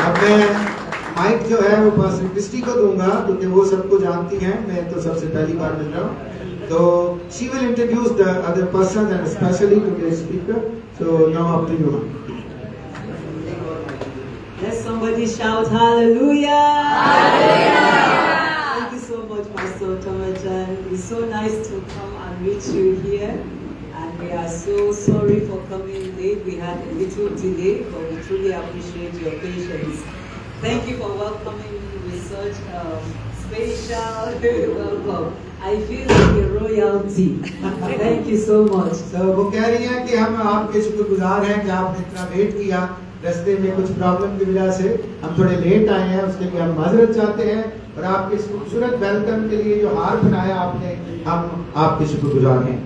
अब मैं माइक जो है वो पास्टर क्रिस्टी को दूंगा क्योंकि वो सबको जानती हैं, मैं तो सबसे पहली बार मिल रहा हूँ. तो she will introduce the other persons and especially today's speaker. So now up to you. Let somebody shout hallelujah! Hallelujah! Thank you so much, Pastor Tomajan. It's so nice to come and meet you here. And we are so sorry for coming late. We had a little delay, but we truly appreciate your patience. Thank you for welcoming me with such special welcome. I feel like a royalty. Thank you so much. तो वो कह रही हैं कि हम आपके शुक्रगुजार हैं कि आपने इतना वेट किया. रास्ते में कुछ प्रॉब्लम की वजह से हम थोड़े लेट आए हैं, उसके लिए हम माजरत चाहते हैं. और आपके इस खूबसूरत वेलकम के लिए जो हार बनाया आपने, हम आपके शुक्रगुजार हैं.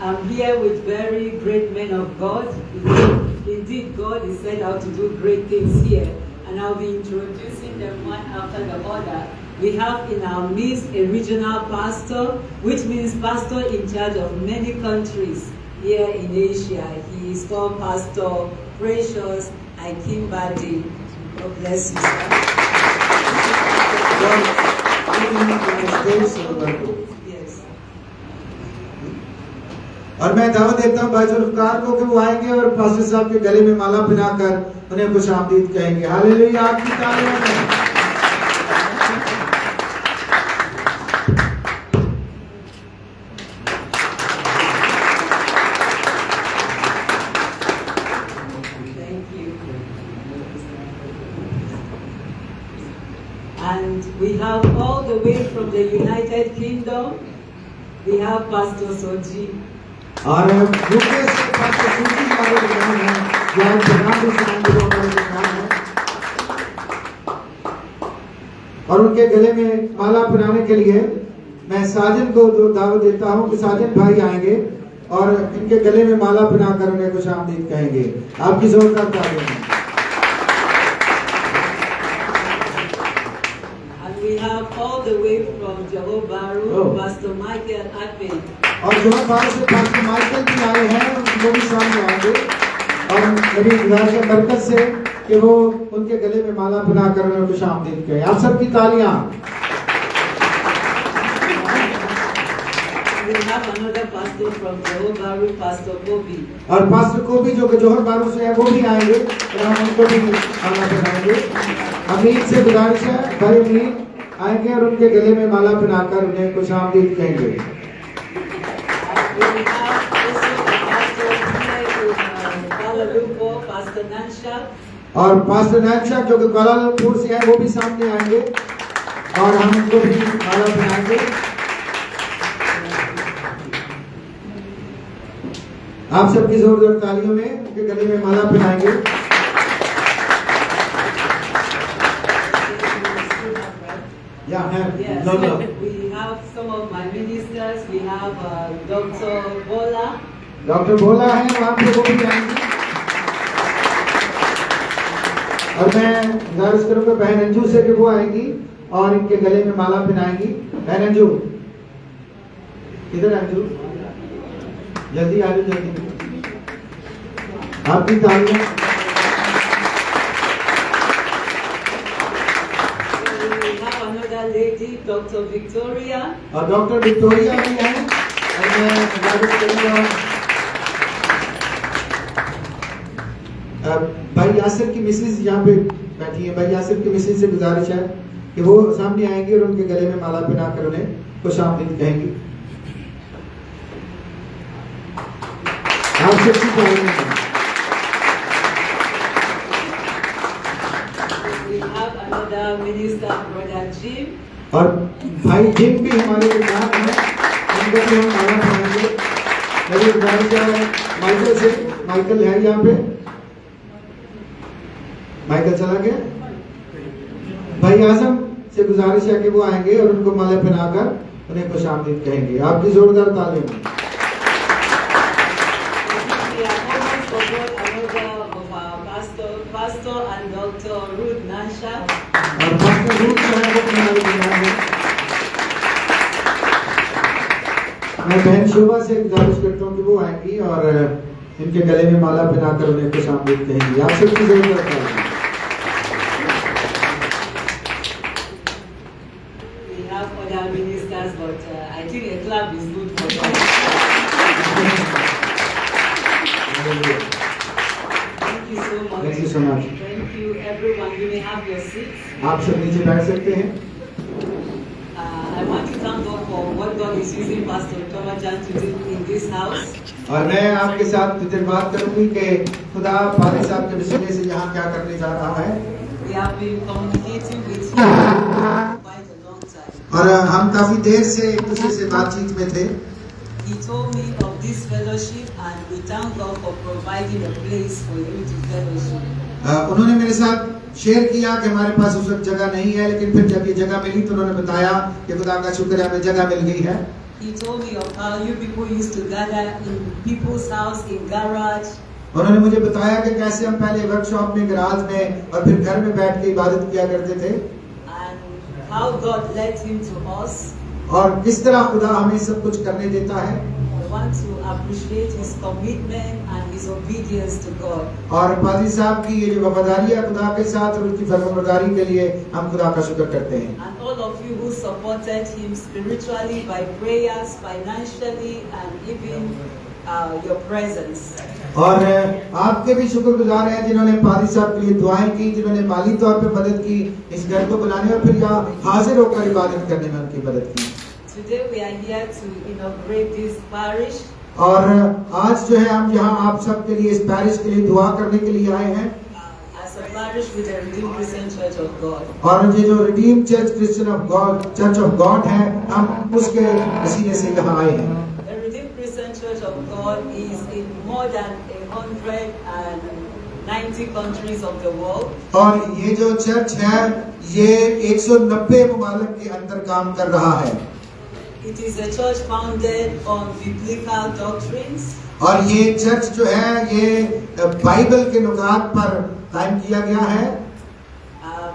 I'm here with very great men of God. Indeed, God is set out to do great things here, and I'll be introducing them one after the other. We have in our midst a regional pastor, which means pastor in charge of many countries here in Asia. He is called Pastor Precious Akimbadi. God bless you, sir. Yes. और मैं दावत देता हूँ भाई जुल्फकार को कि वो आएंगे और पास्टर साहब के गले में माला पहनाकर उन्हें खुशामदीद कहेंगे. हालेलुया. आपकी तालियां दें. And we have all the way from the United Kingdom, we have Pastor Soji. और यूके से पास्टर सूजी हमारे बयान हैं, यहाँ जनाबी सुनाएंगे वो हमारे बयान हैं. और उनके गले में माला पहनाने के लिए मैं साजन को जो दावत देता हूँ कि साजन भाई आएंगे और इनके गले में माला पहनाकर उन्हें खुशामदीद कहेंगे. आपकी जोरदार तालियां. We have all the way from Johor Bahru, Pastor Michael Akpin. और जोहर बाहर से पास्टर माइकल भी आए हैं, वो भी सामने आएंगे. और मेरी गुजारिश है बरकत से कि वो उनके गले में माला पहनाकर उन्हें खुशामदीद कहें. आप सबकी तालियां. We have another pastor from Johor Bahru, Pastor Kobi. और पास्टर कोबी जो कि जोहर बारू से है वो भी आएंगे और हम उनको भी माला पहनाएंगे. अमीर से गुजारिश है भाई अमीर आएंगे और उनके गले में माला पहनाकर उन्हें खुशामदीद कहेंगे. Pastor Nansha. और पास्टर नानशा जो कि कुआलालंपुर से है वो भी सामने आएंगे और हम उनको भी माला पहनाएंगे. आप सबकी जोरदार तालियों में उनके गले में माला पहनाएंगे. Yes. No. We have some of my ministers. We have Dr. Bola. Doctor Bhola है वहाँ पे, वो भी आएंगे. और मैं गुजारिश करूँगा बहन अंजू से कि वो आएंगी और इनके गले में माला पहनाएंगी. बहन अंजू किधर? अंजू जल्दी आ जाओ, जल्दी. आपकी तालियां. We have another lady, Dr. Victoria. और डॉक्टर विक्टोरिया भी हैं. और मैं गुजारिश करूँगा भाई यासिर की मिसेज यहाँ पे बैठी है. भाई यासिर की मिसेज से गुजारिश है कि वो सामने आएंगी और उनके गले में माला पहनाकर उन्हें खुशामदीद कहेंगी. आप सबकी तालियां. We have another minister, Brother Jim. और भाई जिम भी हमारे साथ हैं, उनको भी हम माला पहनाएंगे. मेरी गुजारिश है माइकल से. माइकल है यहाँ पे? माइकल चला गया. भाई आजम से गुजारिश है कि वो आएंगे और उनको माला पहनाकर उन्हें खुशामदीद कहेंगे. आपकी जोरदार तालियां. Pastor and Dr. Ruth Nansha. और पास्टर रूथ जो है वो हमारे बिहार में. मैं बहन शोभा से गुजारिश करता हूँ कि वो आएंगी और इनके गले में माला पहनाकर उन्हें खुशामदीद कहेंगी. आप सबकी जोरदार तालियां. Thank you so much. Thank you so much. Thank you, everyone. You may have your seats. आप सब नीचे बैठ सकते हैं। I want to thank God for what God is using Pastor Thomas Jan to do in this house. और मैं आपके साथ फिर बात करूंगी कि खुदा फादर साहब के वसीले से यहाँ क्या करने जा रहा है। We have been communicating with him for quite a long time. और हम काफी देर से एक दूसरे से बातचीत में थे। He told me of this fellowship and we thank God for providing a place for you to fellowship. उन्होंने मेरे साथ शेयर किया कि हमारे पास उस वक्त जगह नहीं है, लेकिन फिर जब ये जगह मिली तो उन्होंने बताया कि खुदा का शुक्र है हमें जगह मिल गई है। He told me of how you people used to gather in people's house, in garage. उन्होंने मुझे बताया कि कैसे हम पहले वर्कशॉप में, गराज में और फिर घर में बैठ के इबादत किया करते थे। And how God led him to us. और किस तरह खुदा हमें सब कुछ करने देता है। I want to appreciate his commitment and his obedience to God. और पादी साहब की ये जो वफादारी है खुदा के साथ और उसकी फरमाबरदारी के लिए हम खुदा का शुक्र करते हैं। And all of you who supported him spiritually by prayers, financially, and even your presence. और आपके भी शुक्रगुजार हैं जिन्होंने पादी साहब के लिए दुआएं की, जिन्होंने माली तौर पे मदद की इस घर को बनाने और फिर यहाँ हाजिर होकर इबादत करने में उनकी मदद की। Today we are here to inaugurate this parish. और आज जो है हम यहाँ आप सब के लिए इस पैरिश के लिए दुआ करने के लिए आए हैं। As a parish with the Redeemed Christian Church of God. और ये जो redeem church Christian of God church of God है, हम उसके वसीले से यहाँ आए हैं। The Redeemed Christian Church of God is in more than 190 countries of the world. और ये जो चर्च है ये 190 ममालिक के अंदर काम कर रहा है। It is a church founded on biblical doctrines. और ये चर्च जो है ये बाइबल के नुकात पर कायम किया गया है।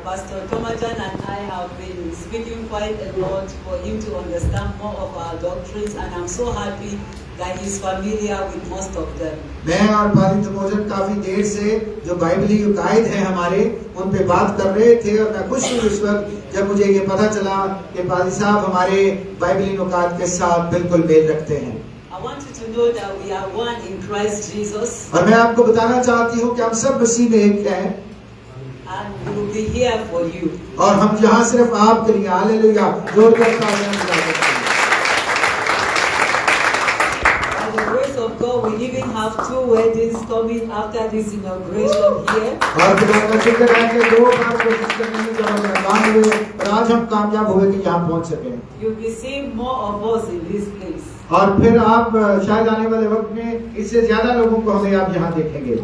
Pastor Thomas Jan and I have been speaking quite a lot for him to understand more of our doctrines, and I'm so happy that he's familiar with most of them. मैं और पादी तमोजन काफी देर से जो बाइबली युकायद हैं हमारे उन पे बात कर रहे थे और मैं खुश हूँ इस वक्त जब मुझे ये पता चला कि पादी साहब हमारे बाइबली नुकात के साथ बिल्कुल मेल रखते हैं। I want you to know that we are one in Christ Jesus. और मैं आपको बताना चाहती हूँ कि हम सब मसीह में एक हैं। And we will be here for you. और हम यहाँ सिर्फ आपके लिए हालेलुया जोरदार तालियां बजाते हैं। By the grace of God, we even have 2 weddings coming after this inauguration here. और खुदा का शुक्र है कि 2 बार कोशिश करने में जब हम नाकाम हुए और आज हम कामयाब हुए कि यहाँ पहुँच सके। You'll be seeing more of us in this place. और फिर आप शायद आने वाले वक्त में इससे ज्यादा लोगों को हमें आप यहाँ देखेंगे। And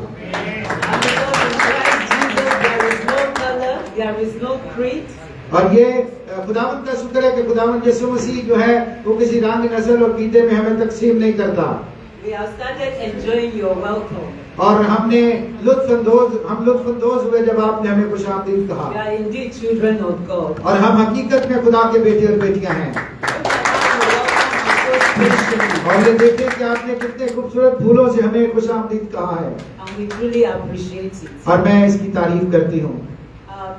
because in Christ Jesus there is no color, there is no creed. और ये खुदावंद का शुक्र है कि खुदावंद यीशु मसीह जो है वो किसी रंग, नस्ल और कीदे में हमें तकसीम नहीं करता। We have started enjoying your welcome. और हमने लुत्फअंदोज हुए जब आपने हमें खुशामदीद कहा। We are indeed children of God. और हम हकीकत में खुदा के बेटे और बेटियां हैं। और ये देखिए कि आपने कितने खूबसूरत फूलों से हमें खुशामदीद कहा है। And we truly appreciate it. और मैं इसकी तारीफ करती हूँ।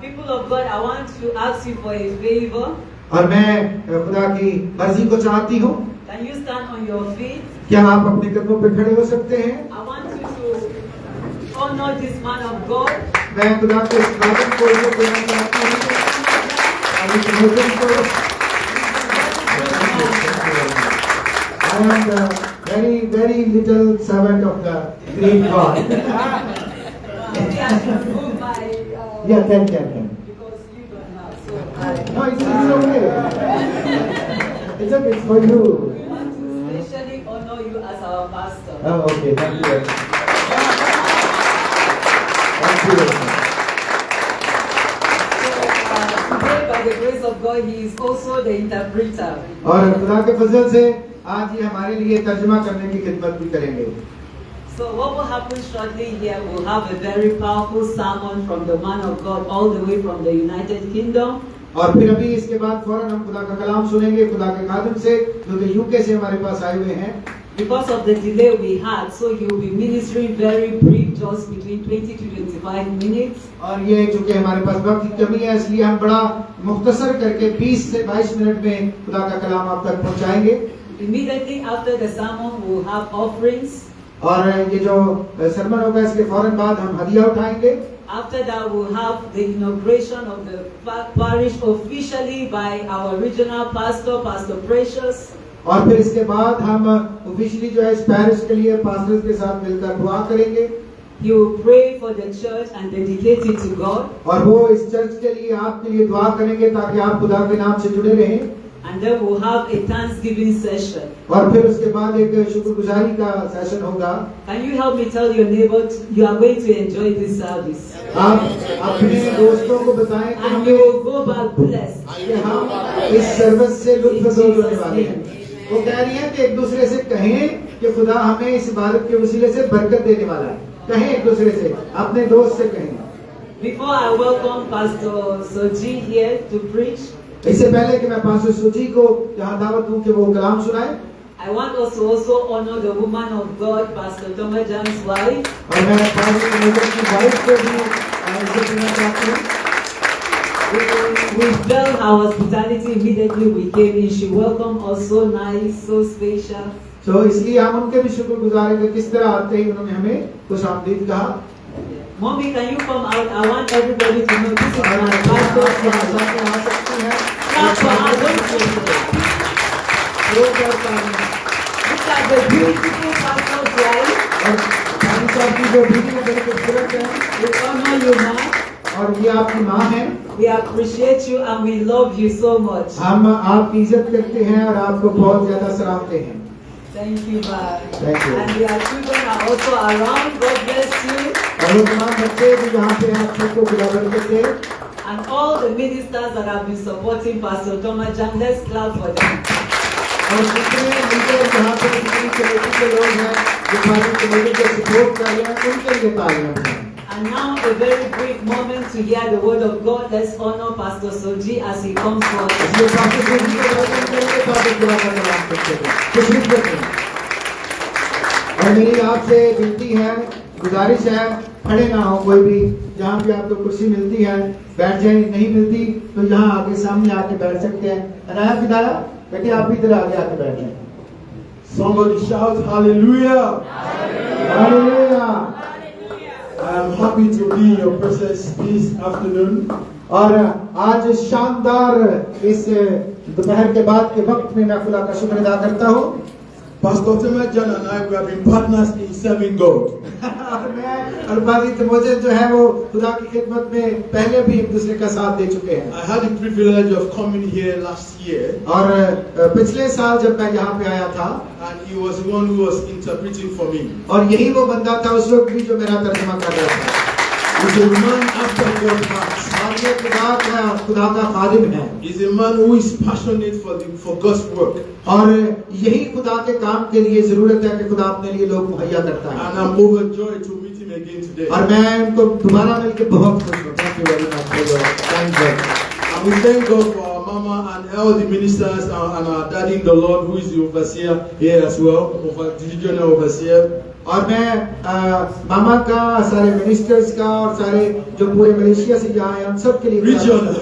People of God, I want to ask you for a favor. और मैं खुदा की मर्जी को चाहती हूँ। Can you stand on your feet? क्या आप अपने कदमों पे खड़े हो सकते हैं? I want you to honor this man of God. मैं खुदा के इस बादल को इज्जत देना चाहती हूँ। और इस भोजन को I am the very little servant of the great God. Yeah, can. Because you don't have. So No, it's okay. It's okay, it's for you. we want to especially honor you as our pastor. Oh, okay, thank you. Thank you. Today, by the grace of God, he is also the interpreter. और खुदा के फजल से आज ये हमारे लिए तर्जुमा करने की खिदमत भी करेंगे। So what will happen shortly here, we'll have a very powerful sermon from the man of God all the way from the United Kingdom. और फिर अभी इसके बाद फौरन हम खुदा का कलाम सुनेंगे खुदा के खादिम से जो कि यूके से हमारे पास आए हुए हैं। Because of the delay we had, so you'll be ministering very brief, just between 20 to 25 minutes. और ये चूंकि हमारे पास वक्त की कमी है इसलिए हम बड़ा मुख्तसर करके 20 से 22 मिनट में खुदा का कलाम आप तक पहुंचाएंगे। Immediately after the sermon, we'll have offerings. और ये जो सरमन होगा इसके फौरन बाद हम हदिया उठाएंगे। After that, we'll have the inauguration of the parish officially by our regional pastor, Pastor Precious. और फिर इसके बाद हम ऑफिशियली जो है इस पैरिश के लिए पास्टर्स के साथ मिलकर दुआ करेंगे। He will pray for the church and dedicate it to God. और वो इस चर्च के लिए आपके लिए दुआ करेंगे ताकि आप खुदा के नाम से जुड़े रहें। And then we'll have a Thanksgiving session. और फिर उसके बाद एक शुक्रगुजारी का सेशन होगा। Can you help me tell your neighbor you are going to enjoy this service? आप अपने दोस्तों को बताएं कि And you will go back blessed. कि हम इस सर्विस से लुत्फ उठाने वाले हैं। वो कह रही है कि एक दूसरे से कहें कि खुदा हमें इस इबादत के वसीले से बरकत देने वाला है। कहें एक दूसरे से, अपने दोस्त से कहें। Before I welcome Pastor Soji here to preach, इससे पहले कि मैं पास्टर सुजी को यहाँ दावत दूं कि वो कलाम सुनाए, I want us to also honor the woman of God, Pastor Thomas Jan's wife. और मैं पास्टर नगर की वाइफ को भी इज्जत देना चाहती हूँ। We felt our hospitality immediately we came in. She welcomed us so nice, so special. तो इसलिए हम उनके भी शुक्रगुजार हैं कि किस तरह आते ही उन्होंने हमें खुश आमदीद कहा। Mommy, can you come out? I want everybody to know this is my pastor. आ सकती हैं। Clap for her, don't you? Look at the beautiful pastor's wife. और पानी साहब की जो बीवी है बड़ी खूबसूरत है। We honor you, ma. और ये आपकी माँ है। We appreciate you and we love you so much. हम आपकी इज्जत करते हैं और आपको बहुत ज्यादा सराहते हैं। Thank you, ma. Thank you. And your children are also around. God bless you. और वो तमाम बच्चे भी यहाँ पे हैं, आप सबको खुदा बरकत दे। And all the ministers that have been supporting Pastor Thomas Jan, let's clap for them. और जितने लीडर यहाँ पे जितनी कमेटी के लोग हैं जो पार्टी कमेटी को सपोर्ट कर रहे हैं उनके लिए तालियां हैं। And now a very brief moment to hear the word of God. Let's honor Pastor Soji as he comes forward. ये पार्टी कमेटी के लोग हैं पार्टी खुदा का नाम करते हैं। खुशी करते हैं। और मेरी आपसे विनती है, गुजारिश है, खड़े ना हो कोई भी। जहाँ भी आपको कुर्सी मिलती है बैठ जाए, नहीं मिलती तो यहाँ आगे सामने आके बैठ सकते हैं। अनाया फिदाया बेटे आप भी इधर आगे आके बैठ जाएं। Somebody shout hallelujah. Hallelujah. I am happy to be in your presence this afternoon. और आज शानदार इस दोपहर के बाद के वक्त में मैं खुदा का शुक्र अदा करता हूँ। Pastor Thomas Jan and I, we have been partners in serving God. और मैं और पादी तमोजन जो है वो खुदा की खिदमत में पहले भी एक दूसरे का साथ दे चुके हैं। I had the privilege of coming here last year, और पिछले साल जब मैं यहाँ पे आया था and he was the one who was interpreting for me. और यही वो बंदा था उस वक्त भी जो मेरा तर्जुमा कर रहा था। He's a man after God's heart. और ये खुदा का खादिम है। He's a man who is passionate for God's work. और यही खुदा के काम के लिए जरूरत है कि खुदा अपने लिए लोग मुहैया करता है। And I'm overjoyed to meet him again today. और मैं उनको दोबारा मिलकर बहुत खुश हूँ। Thank you very much for your kind words. And we thank God for our mama and all the ministers and our daddy in the Lord who is the overseer here as well, the regional overseer. और मैं मामा का, सारे ministers का और सारे जो पूरे Malaysia से यहाँ हैं, हम सब के लिए Regional.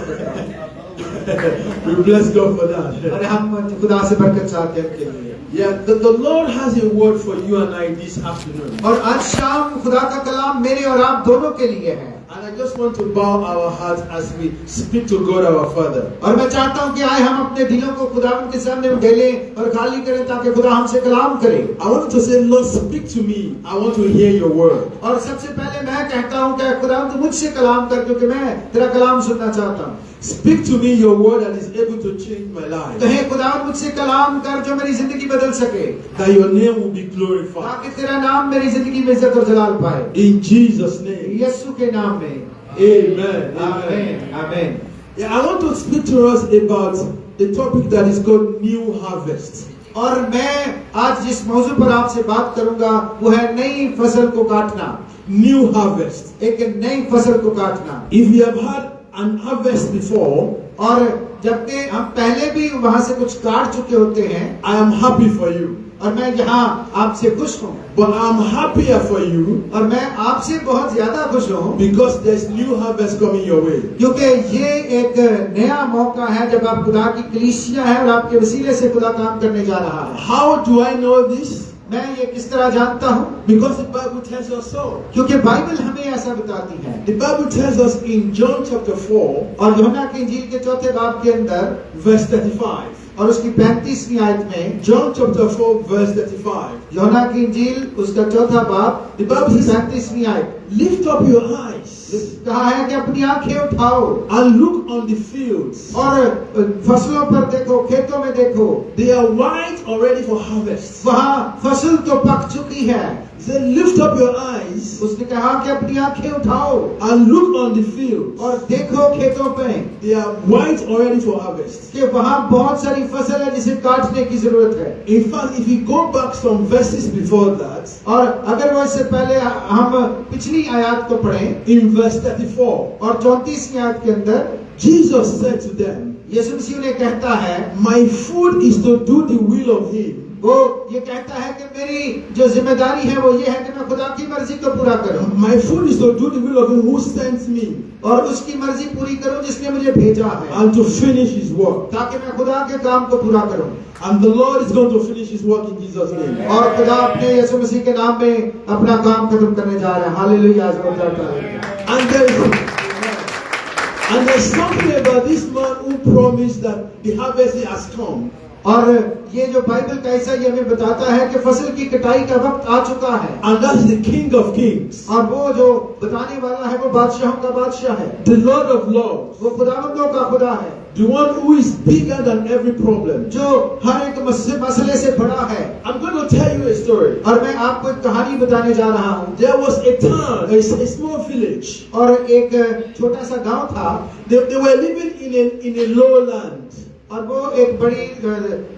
We bless God for that. और हम खुदा से बरकत चाहते हैं उनके लिए। Yeah, the Lord has a word for you and I this afternoon. और आज शाम खुदा का कलाम मेरे और आप दोनों के लिए है। And I just want to bow our hearts as we speak to God our Father. और मैं चाहता हूँ कि आए हम अपने दिलों को खुदावंद के सामने उठेलें और खाली करें ताकि खुदा हमसे कलाम करे। I want to say, Lord, speak to me. I want to hear your word. और सबसे पहले मैं कहता हूँ कि खुदावंद तू मुझसे कलाम कर क्योंकि मैं तेरा कलाम सुनना चाहता हूँ। Speak to me your word that is able to change my life. कहे खुदावंद मुझसे कलाम कर जो मेरी जिंदगी बदल सके। That your name will be glorified. ताकि तेरा नाम मेरी जिंदगी में इज्जत और जलाल पाए। In Jesus' name. यीशु के नाम में। Amen. आमीन आमीन। Yeah, I want to speak to us about the topic that is called new harvest. और मैं आज जिस मौजू पर आपसे बात करूंगा वो है नई फसल को काटना। New harvest. एक नई फसल को काटना। If you have had an harvest before, और जबकि हम पहले भी वहां से कुछ काट चुके होते हैं, I am happy for you. और मैं यहाँ आपसे खुश हूँ। But I'm happier for you और मैं आपसे बहुत ज्यादा खुश हूँ because there's new harvest coming your way. क्योंकि ये एक नया मौका है जब आप खुदा की कलीसिया है और आपके वसीले से खुदा काम करने जा रहा है। How do I know this? मैं ये किस तरह जानता हूँ? Because the Bible tells us so. क्योंकि बाइबल हमें ऐसा बताती है। The Bible tells us in John chapter 4, और यूहन्ना की इंजील के 4थे बाब के अंदर verse 35. और उसकी 35वीं आयत में, John chapter 4, verse 35. यूहन्ना की इंजील उसका 4था बाब, The Bible says, 35वीं आयत, lift up your eyes कहा है कि अपनी आंखें उठाओ and look on the fields. और फसलों पर देखो, खेतों में देखो, They are white already for harvest. वहाँ फसल तो पक चुकी है। He said, lift up your eyes उसने कहा कि अपनी आंखें उठाओ and look on the fields. और देखो खेतों पे They are white already for harvest. कि वहाँ बहुत सारी फसल है जिसे काटने की जरूरत है। In fact, if you go back some verses before that, और अगर वो इससे पहले हम पिछली आयत को पढ़ें, in verse 34, और 34वीं आयत के अंदर Jesus said to them, यीशु मसीह ने कहता है, my food is to do the will of him. वो ये कहता है कि मेरी जो जिम्मेदारी है वो ये है कि मैं खुदा की मर्जी को पूरा करूं, My food is to do the will of him who sent me और उसकी मर्जी पूरी करूं जिसने मुझे भेजा है, and to finish his work. ताकि मैं खुदा के काम को पूरा करूं। And the Lord is going to finish his work in Jesus' name. और खुदा अपने यीशु मसीह के नाम में अपना काम खत्म करने जा रहा है। Hallelujah. And there's something about this man who promised that the harvest has come. और ये जो बाइबल का ऐसा ये हमें बताता है कि फसल की कटाई का वक्त आ चुका है, And that's the King of Kings, और वो जो बताने वाला है वो बादशाहों का बादशाह है, the Lord of Lords, वो खुदावंदों का खुदा है, the one who is bigger than every problem. जो हर एक मसले से बड़ा है। I'm going to tell you a story. और मैं आपको एक कहानी बताने जा रहा हूँ। There was a town, a small village. और एक छोटा सा गांव था, They were living in a lowland. और वो एक बड़ी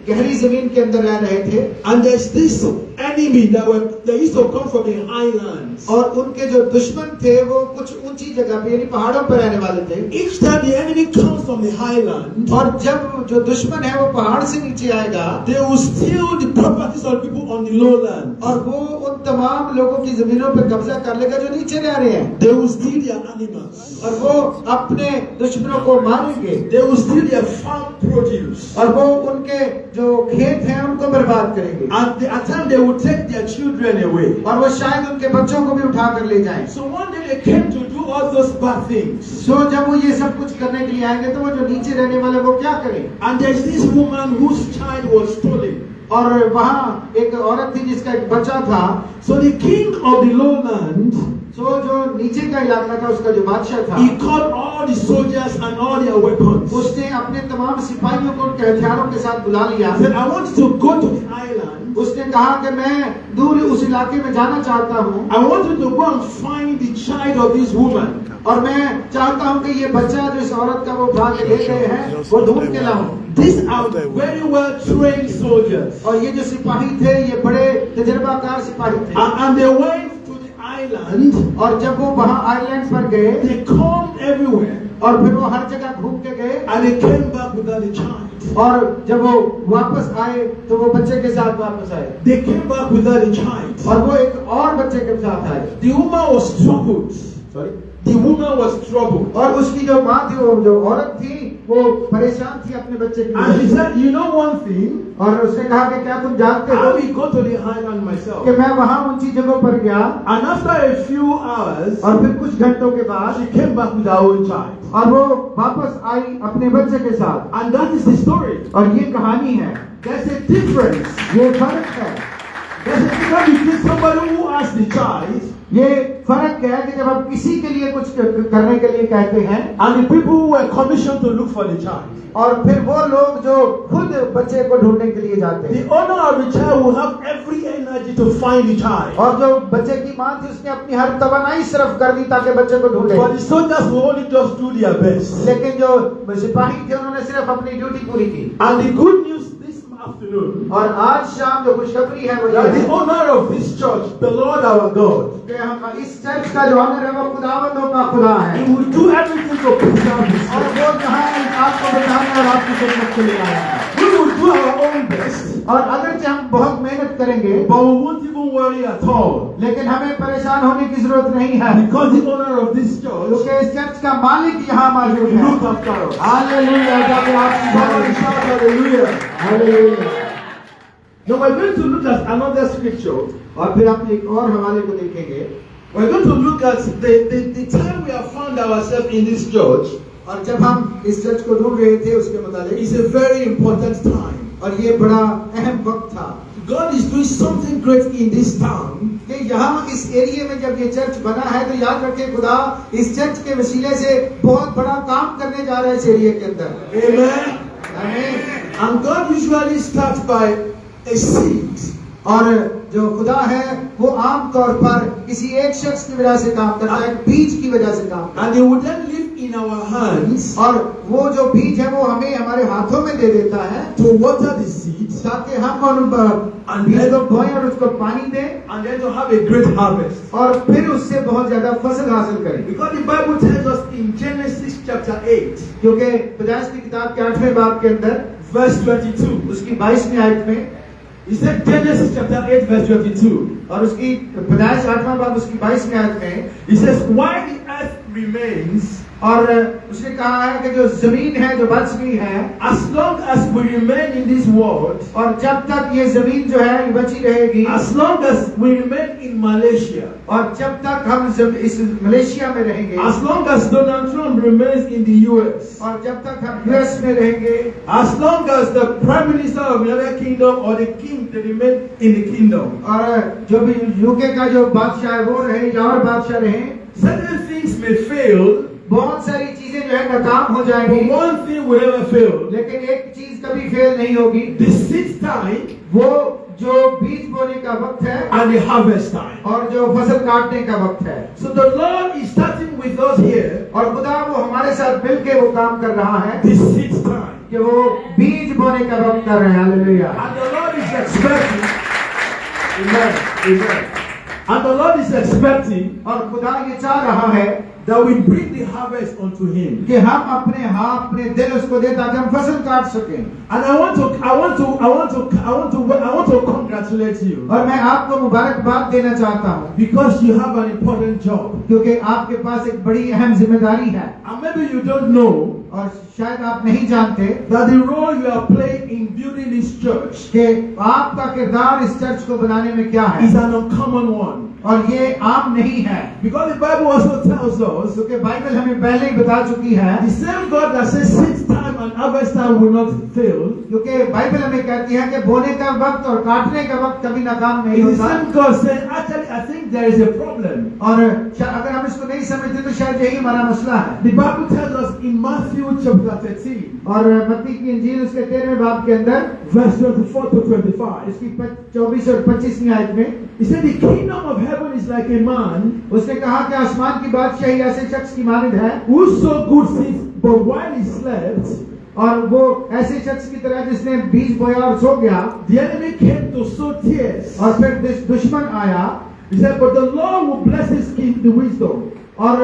गहरी जमीन के अंदर रह रहे थे। And there's this enemy that used to come from the highlands. और उनके जो दुश्मन थे वो कुछ ऊंची जगह पे यानी पहाड़ों पर रहने वाले थे। Each time the enemy comes from the highland, और जब जो दुश्मन है वो पहाड़ से नीचे आएगा, they will steal the properties of people on the lowland. और वो उन तमाम लोगों की जमीनों पर कब्जा कर लेगा जो नीचे रह रहे हैं। They will steal their animals. और वो अपने दुश्मनों को मारेंगे। They will steal their farm produce. और वो उनके जो खेत हैं उनको बर्बाद करेंगे। And at times they will take their children away. और वो शायद उनके बच्चों को भी उठा कर ले जाएं। So one day they came to do all those bad things. सो जब वो ये सब कुछ करने के लिए आएंगे तो वो जो नीचे रहने वाले वो क्या करें? And there's this woman whose child was stolen. और वहाँ एक औरत थी जिसका एक बच्चा था। So the king of the lowland, सो जो नीचे का इलाका था उसका जो बादशाह था, he called all the soldiers and all their weapons. उसने अपने तमाम सिपाहियों को उनके हथियारों के साथ बुला लिया। He said, I want you to go to the island. उसने कहा कि मैं दूर उस इलाके में जाना चाहता हूँ, I want you to go and find the child of this woman. और मैं चाहता हूँ कि ये बच्चा जो इस औरत का वो उठा के ले गए हैं वो ढूंढ के लाऊं। These are very well trained soldiers. और ये जो सिपाही थे ये बड़े तजुर्बाकार सिपाही थे। And they went to the island. और जब वो वहाँ आइलैंड पर गए They combed everywhere. और फिर वो हर जगह घूम के गए, And they came back without a child. और जब वो वापस आए तो वो बच्चे के साथ वापस आए, They came back without a child. और वो एक और बच्चे के साथ आए। The woman was troubled. Sorry. The woman was troubled. और उसकी जो माँ थी, वो जो औरत थी, वो परेशान थी अपने बच्चे की And she वजह से। said, you know one thing? और उसने कहा कि क्या तुम जानते I हो will go to the island myself. कि मैं वहाँ ऊंची जगहों पर गया, And after a few hours, और फिर कुछ घंटों के बाद she came back with her own child. और वो वापस आई अपने बच्चे के साथ। And that is the story. और ये कहानी है। There's a difference. ये फर्क है। There's a difference between somebody who has the child ये फर्क है कि जब आप किसी के लिए कुछ करने के लिए कहते हैं, and the people who were commissioned to look for the child. और फिर वो लोग जो खुद बच्चे को ढूंढने के लिए जाते The हैं। owner of the child will have every energy to find the child. और जो बच्चे की माँ थी उसने अपनी हर तवानाई सिर्फ कर दी ताकि बच्चे को ढूंढे। But the soldiers will only just do their best. लेकिन जो सिपाही थे उन्होंने सिर्फ अपनी ड्यूटी पूरी की। And the good news this afternoon, और आज शाम जो खुशखबरी है वो ये that the है owner of this church, the Lord our God, कि हम इस चर्च का जो ऑनर है वो खुदावंदों का खुदा है, He will do everything to preserve His और church. वो जहाँ आपको बचाने और आपकी खिदमत के लिए आया है। We will do our own best, और अगरचे हम बहुत मेहनत करेंगे, but we won't even worry at all, लेकिन हमें परेशान होने की जरूरत नहीं है, because the owner of this church क्योंकि इस चर्च का मालिक यहाँ मौजूद will है। look after us. हालेलुया। जब आप Somebody shout hallelujah. Hallelujah. Now we're going to look at another scripture. और फिर हम एक और हवाले को देखेंगे. We're going to look at the time we have found ourselves in this church. और जब हम इस चर्च को ढूंढ रहे थे उसके मुताबिक It's a very important time. और ये बड़ा अहम वक्त था God is doing something great in this town. कि यहाँ इस एरिया में जब ये चर्च बना है तो याद रखें खुदा इस चर्च के वसीले से बहुत बड़ा काम करने जा रहा है इस एरिया के अंदर. Amen. आमीन. And God usually starts by a seed. और जो खुदा है वो आम तौर पर किसी एक शख्स की वजह से काम करता है, बीज की वजह से काम करता है. And He would then live in our hands और वो जो बीज है वो हमें हमारे हाथों में दे देता है to water the seeds ताकि हम उन बीज को बोएं और उसको पानी दें and then to have a great harvest. और फिर उससे बहुत ज्यादा फसल हासिल करें. Because the Bible tells us in Genesis chapter 8, क्योंकि पैदाइश की किताब के 8वें बाब के अंदर verse 22. उसकी 22वीं आयत में He said Genesis chapter 8 verse 22. और उसकी पैदाइश 8वां बाब उसकी 22वीं आयत में He says, why the earth remains, और उसने कहा है कि जो जमीन है जो बच गई है as long as we remain in this world, और जब तक ये जमीन जो है ये बची रहेगी as long as we remain in Malaysia, और जब तक हम इस मलेशिया में रहेंगे as long as Donald Trump remains in the US, और जब तक हम यूएस में रहेंगे as long as the Prime Minister of the United Kingdom or the King they remain in the kingdom, और जो भी यूके का जो बादशाह है वो रहे या और बादशाह रहे certain things may fail, बहुत सारी चीजें जो है नाकाम हो जाएंगी but one thing will never fail. लेकिन एक चीज कभी फेल नहीं होगी The seed time वो जो बीज बोने का वक्त है and the harvest time. और जो फसल काटने का वक्त है. So the Lord is starting with us here, और खुदा वो हमारे साथ मिलके वो काम कर रहा है the seed time. कि वो बीज बोने का वक्त कर रहे हैं. Hallelujah. And the Lord is expecting, Amen. Amen. and the Lord is expecting और खुदा ये चाह रहा है that we bring the harvest unto Him. कि हम अपने हाथ अपने दिल उसको दे ताकि हम फसल काट सकें. And I want to congratulate you और मैं आपको मुबारकबाद देना चाहता हूँ because you have an important job. क्योंकि आपके पास एक बड़ी अहम जिम्मेदारी है And maybe you don't know और शायद आप नहीं जानते that the role you are playing in building this church कि आपका किरदार इस चर्च को बनाने में क्या है is an uncommon one. और ये आम नहीं है. Because the Bible also tells us क्योंकि बाइबल हमें पहले ही बता चुकी है the same God that says seed time and harvest time will not fail. क्योंकि बाइबल हमें कहती है कि बोने का वक्त और काटने का वक्त कभी नाकाम नहीं It's the होता. same God saying, actually, I think there is a problem. और अगर हम इसको नहीं समझते तो शायद यही हमारा मसला है. The Bible tells us in Matthew chapter 13, और मत्ती की इंजील उसके 13वें बाब के अंदर verse 24 to 25, इसकी 24 और 25वीं आयत में he said, the kingdom of heaven is like a man उसने कहा कि आसमान की बादशाही ऐसे शख्स की मानद है who sowed good seeds, but while he slept, और वो ऐसे शख्स की तरह जिसने बीज बोया और सो गया the enemy came to sow tears. और फिर दुश्मन आया. He said, but the Lord will bless his king the wisdom. और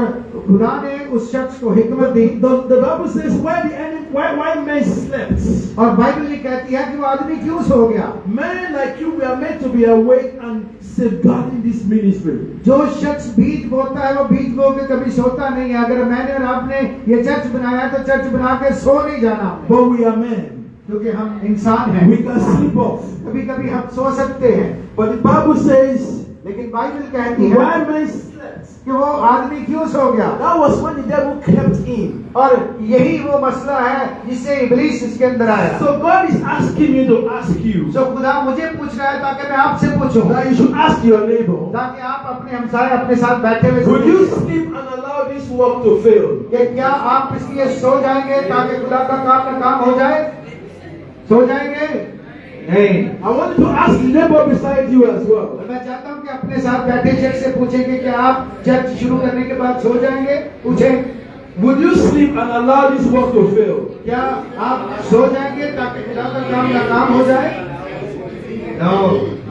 खुदा ने उस शख्स को हिकमत दी. The Bible says, why men slept. और बाइबल ये कहती है कि वो आदमी क्यों सो गया. Men like you were meant to be awake and safeguarding this ministry. जो शख्स बीज बोता है वो बीज बो के कभी सोता नहीं है. अगर मैंने और आपने ये चर्च बनाया तो चर्च बना के सो नहीं जाना. But we are men. क्योंकि हम इंसान हैं. We can sleep off. कभी कभी हम सो सकते हैं. But the Bible says, लेकिन बाइबल कहती है why men slept. कि वो आदमी क्यों सो गया. That was when the devil crept in. और यही वो मसला है जिससे इब्लीस इसके अंदर आया. So God is asking me to ask you तो खुदा मुझे पूछ रहा है ताकि मैं आपसे पूछूं that you should ask your neighbor, ताकि आप अपने हमसाए अपने साथ बैठे हुए will you सुनिए sleep and allow this work to fail? कि क्या आप इसलिए सो जाएंगे ताकि खुदा का काम ना काम हो जाए. सो जाएंगे नहीं. I want you to ask the neighbor beside you as well. मैं चाहता हूँ कि अपने साथ बैठे शख्स से पूछेंगे कि आप चर्च शुरू करने के बाद सो जाएंगे. पूछें Would you sleep and allow this work to fail? क्या आप सो जाएंगे ताकि खुदा का काम ना काम हो जाए. No.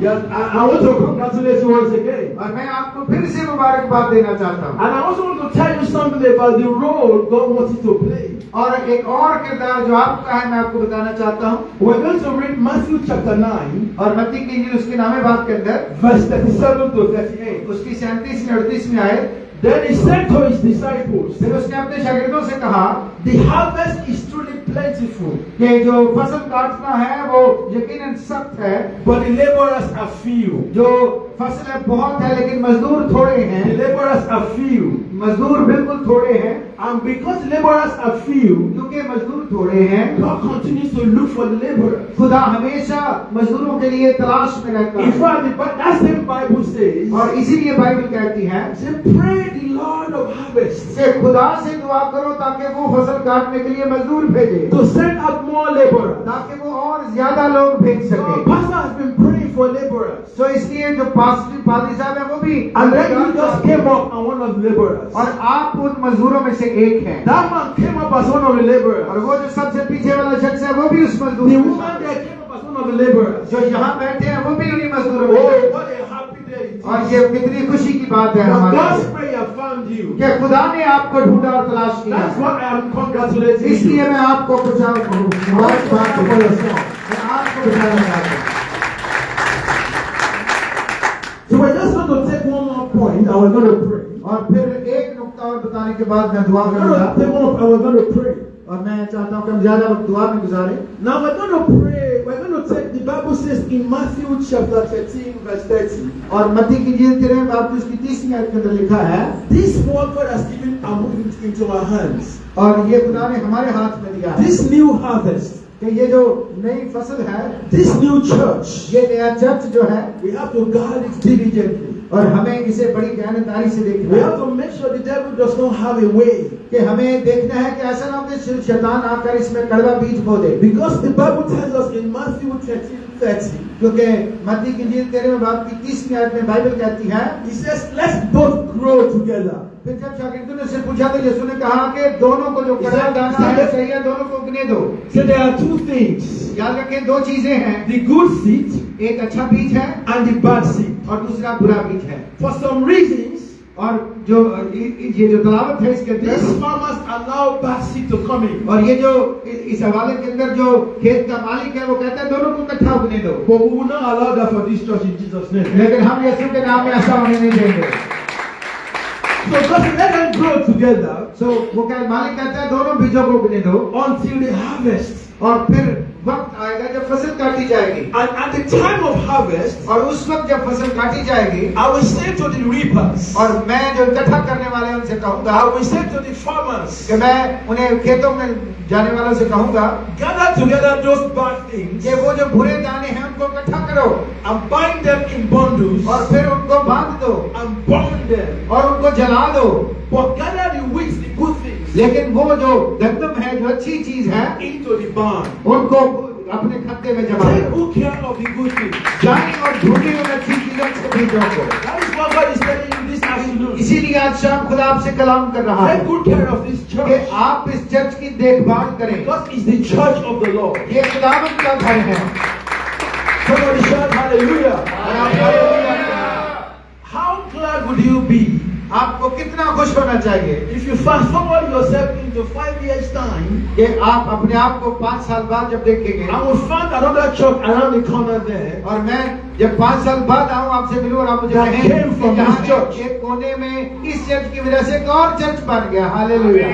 Yes, I want to congratulate you once again. और मैं आपको फिर से मुबारकबाद देना चाहता हूँ. And I also want to tell you something about the role God wants you to play. और एक और किरदार जो आपका है मैं आपको बताना चाहता हूँ. We're going to read Matthew chapter 9, और मत्ती की इंजील उसके 9वें बाब के अंदर verse 37 to 38. उसकी 37वीं और 38वीं आयत. Then he said to his disciples, फिर उसने अपने शागिर्दों से कहा the harvest is truly plentiful, कि जो फसल काटना है वो यकीनन सख्त है, but the laborers are few. जो फसलें बहुत है लेकिन मजदूर थोड़े The हैं, laborers are few. मजदूर बिल्कुल थोड़े हैं। And because laborers are few, क्योंकि मजदूर थोड़े हैं, God continues to look for the laborers. खुदा हमेशा मजदूरों के लिए तलाश में रहता In है। fact, that same Bible says, और इसीलिए बाइबल कहती है say, pray the Lord of harvest कि खुदा से दुआ करो ताकि वो फसल काटने के लिए मजदूर भेजे, to send out more laborers. ताकि वो और ज्यादा लोग भेज So सके। pastor has been praying for laborers. तो इसलिए जो पादरी साहब है वो भी, And then you just came up and one of the laborers. और आप उन मजदूरों में से एक हैं। That man came up as one of the laborers. और वो जो सबसे पीछे वाला शख्स है वो भी उस मजदूर The में woman शामिल there है। came up as one of the laborers. जो यहाँ बैठे हैं वो भी उन्हीं मजदूरों में Oh, शामिल है। what a happy day it is. और ये कितनी खुशी की बात है That हमारे God's लिए prayer found you. कि खुदा ने आपको ढूंढा और तलाश किया। That's what I am congratulating इसलिए you. मैं आपको मुबारकबाद For yourself. मैं आपको बताना चाहता हूँ। So we're just going to take one more point and we're going to pray. और फिर एक नुक्ता और बताने के बाद मैं दुआ We're करूंगा, going to take one and we're going to pray. और मैं चाहता हूँ कि हम ज्यादा वक्त दुआ में गुजारें। Now we're going to pray. We're going to take, the Bible says in Matthew chapter 13 verse 30. और मत्ती की इंजील 13 बाब उसकी 30वीं आयत के अंदर लिखा है, This word God has given and moved into our hands. और ये खुदा ने हमारे हाथ में दिया है This new harvest, कि ये जो नई फसल है, this new church, ये नया चर्च जो है, we have to guard it diligently. और हमें इसे बड़ी गहनताई से We देखना have है to make sure the devil does not have a way. कि हमें देखना है कि ऐसा ना हो कि शैतान आकर इसमें कड़वा बीज बो दे। Because the Bible tells us in Matthew 13:30, क्योंकि मत्ती की इंजील 13 बाब की 30वीं आयत में बाइबल कहती है, it says, let's both grow together. फिर जब शागिर्दों ने उससे पूछा तो यीशु ने कहा कि दोनों को जो कड़वा दाना है चाहिए दोनों को उगने दो। So there are two things, याद रखें दो चीजें हैं, the good seed एक अच्छा बीज है and the bad seed. और दूसरा बुरा बीज है। For some reasons, और जो ये जो तलावत है इसके these अंदर, farmers allow bad seed to come in. और ये जो इस हवाले के अंदर जो खेत का मालिक है वो कहता है दोनों को इकट्ठा उगने दो, But we will not allow that for this church in Jesus' name. लेकिन हम यीशु के नाम में ऐसा होने नहीं देंगे। So just let them grow together वो मालिक कहता है दोनों बीजों को उगने दो, until the harvest. और फिर वक्त आएगा जब फसल काटी जाएगी, And at the time of harvest, और उस वक्त जब फसल काटी जाएगी, I will say to the reapers, और मैं जो इकट्ठा करने वाले हैं उनसे कहूंगा, I will say to the farmers, कि मैं उन्हें खेतों में जाने वालों से कहूंगा gather together those bad things कि वो जो बुरे दाने हैं उनको इकट्ठा करो and bind them in bundles और फिर उनको बांध दो and burn them. और उनको जला दो, But gather the wheat, the good things, लेकिन वो जो गंदम है जो अच्छी चीज है into the barn. उनको अपने खत्ते में जमा Take करो। good care of the good things. जाने और ढूंढे उन अच्छी चीजों से बीजों को। That is what God is telling you this afternoon. इसीलिए आज शाम खुदा आपसे कलाम कर रहा है Take good care of this कि church, आप इस चर्च की देखभाल करें। because it's the church of the Lord. ये खुदावंद का घर है। Somebody shout hallelujah. और आप हालेलुया करें। How glad would you be आपको कितना खुश होना चाहिए if you fast forward yourself into 5 years' time कि आप अपने आप को 5 साल बाद जब देखेंगे, and will find another church around the corner there और मैं जब 5 साल बाद आऊं आपसे मिलूं और आप मुझे That कहें came from कि यहाँ this church. एक कोने में इस चर्च की वजह से एक और चर्च बन गया। Hallelujah.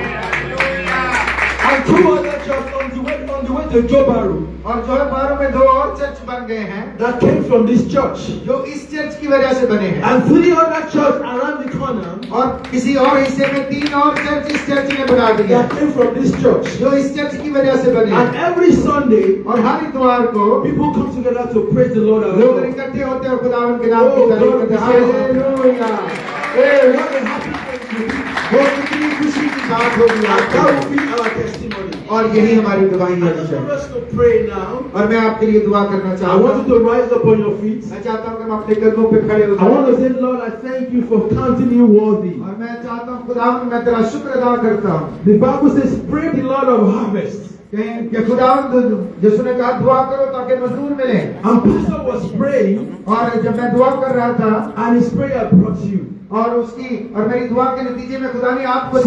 and 2 other churches on the way to Jobaru और जो है बारों में 2 और चर्च बन गए हैं that came from this church, जो इस चर्च की वजह से बने हैं, and 3 other churches around the corner और किसी और हिस्से में 3 और चर्च इस चर्च ने बना दिया that came from this church. जो इस चर्च की वजह से बने And हैं। every Sunday, और हर इतवार को people come together to praise the Lord our लोग God. इकट्ठे होते हैं और खुदावंद के नाम Oh, की तारीफ God, करते हैं। Hallelujah. Hey, what a happy thing to be. वो कितनी खुशी की बात होगी And आपको। that will be our testimony. और यही हमारी गवाही I है। just want us to pray now. और मैं आपके लिए दुआ करना I चाहता want हूँ। you to rise up on your feet. मैं चाहता हूँ कि हम अपने कदमों पे खड़े हो I want जाएं। to say, Lord, I thank you for counting you worthy. और मैं चाहता हूँ खुदावंद मैं तेरा शुक्र अदा करता हूँ The Bible says, pray the Lord of harvest. कि खुदावंद यीशु ने कहा दुआ करो ताकि मजदूर मिले। And Pastor was praying, और जब मैं दुआ कर रहा था and his prayer brought you. और मेरी दुआ के नतीजे में खुदा ने आपको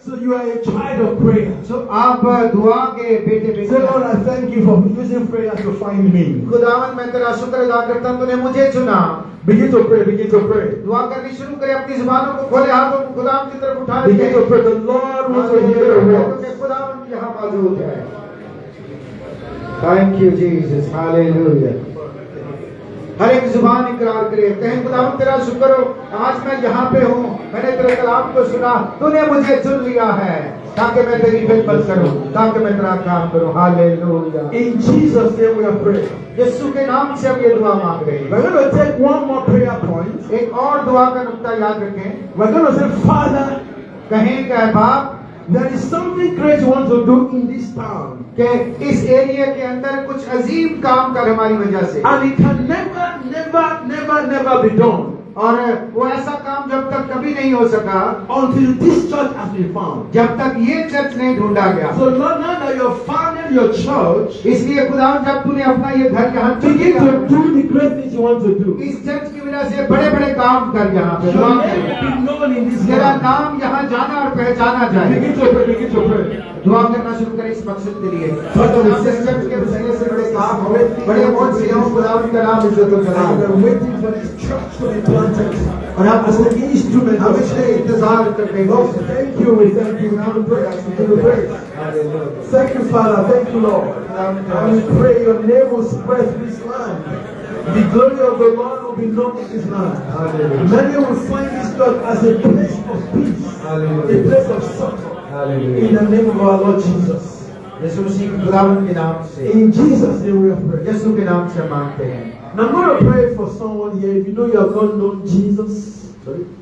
So you are a child of prayer. आप दुआ के बेटे So Lord, बेटे I thank you for using prayer to find me. खुदावंद मैं तेरा शुक्र अदा करता हूँ तूने मुझे चुना। Begin to pray, begin to pray. दुआ करनी शुरू करें, अपनी जुबानों को खोले, हाथों को खुदावंद की तरफ उठाए। Begin to pray. The Lord wants to hear your voice. खुदावंद यहाँ मौजूद है। Thank you, Jesus. Hallelujah. हर एक जुबान इकरार करे, कहें खुदावंद तेरा शुक्र हो, आज मैं यहाँ पे हूँ, मैंने तेरे कलाम को सुना, तूने मुझे चुन लिया है ताकि मैं तेरी खिदमत करूँ, ताकि मैं तेरा काम करूँ. Hallelujah. In Jesus' name we are praying. यीशु के नाम से हम ये दुआ मांग रहे हैं. We're going to take one more prayer point. एक और दुआ का नुक्ता याद रखें. We're going to say, Father, कहें क्या बाप, there is something great you want to do in this town. कि इस एरिया के अंदर कुछ अजीम काम कर हमारी वजह से, And it can never be done और वो ऐसा काम जब तक कभी नहीं हो सका until this church has been found. जब तक ये चर्च नहीं ढूंढा गया. So Lord, now that you have founded your church, इसलिए खुदा जब तूने अपना ये घर यहाँ begin to do the great things you want to do. इस चर्च की वजह से बड़े बड़े काम कर यहाँ पे. Your name will be known in this तेरा land. नाम यहाँ जाना और पहचाना जाए. Begin to pray. दुआ करना शुरू करें इस मकसद के लिए. इस चर्च के वसीले से बड़े काम हो, बड़े बहुत से हों. खुदा का नाम इज्जत और सलाम. We are waiting for this church to be planted. और आप As an instrument हम of इसलिए इंतजार कर रहे Lord, हैं. thank you, we thank you. Now we pray. Thank you, Father. Thank you, Lord. And we pray your name will spread through this land. The glory of the Lord will be known in this land. Many will find this church as a place of peace, a place of succor. In the name of our Lord Jesus. यीशु मसीह के खुदावंद के नाम से, In Jesus' name we have prayed. यीशु के नाम से मांगते हैं. Now I'm going to pray for someone here. If you know you have not known Jesus,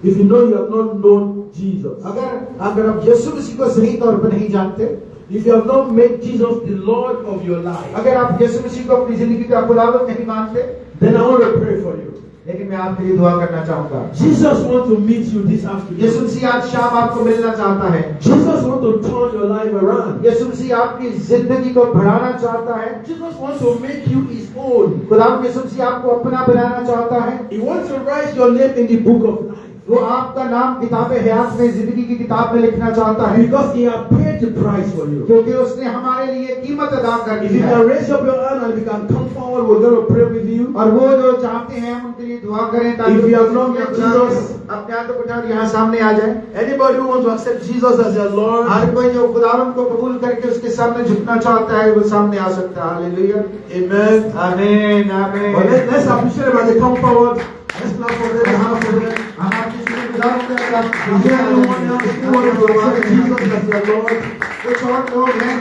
if you know you have not known Jesus, अगर आप यीशु मसीह को सही तौर पर नहीं जानते, if you have not made Jesus the Lord of your life, अगर आप यीशु मसीह को अपनी जिंदगी का खुदावंद नहीं मानते, then I want to pray for you. लेकिन मैं आपके लिए दुआ करना चाहूंगा. Jesus wants to meet you this afternoon. यीशु मसीह आज शाम आपको मिलना चाहता है. Jesus wants to turn your life around. यीशु मसीह आपकी जिंदगी को बढ़ाना चाहता है. Jesus wants to make you his own. खुदावंद यीशु मसीह आपको अपना बनाना चाहता है. He wants to write your name in the book of life. वो आपका नाम किताबे हयात में, जिंदगी की किताब में लिखना चाहता है. Because he has paid the price for you. क्योंकि उसने हमारे लिए कीमत अदा कर If दी you है. can raise up your hand and if you can come forward, we're going to pray with you. और वो जो चाहते हैं हम उनके लिए दुआ करें ताकि If you have not met Jesus, अपने हाथ को उठाकर यहाँ सामने आ जाए. anybody who wants to accept Jesus as their Lord, हर कोई जो खुदावंद को कबूल करके उसके सामने झुकना चाहता है, वो सामने आ सकता है. हालेलुया. amen. आमीन. आमीन. But let's appreciate them as they come forward. Let's clap for them. Clap for them. हम आपके लिए खुदावंद का Is there anyone else who wants to accept Jesus as their Lord? कुछ और लोग हैं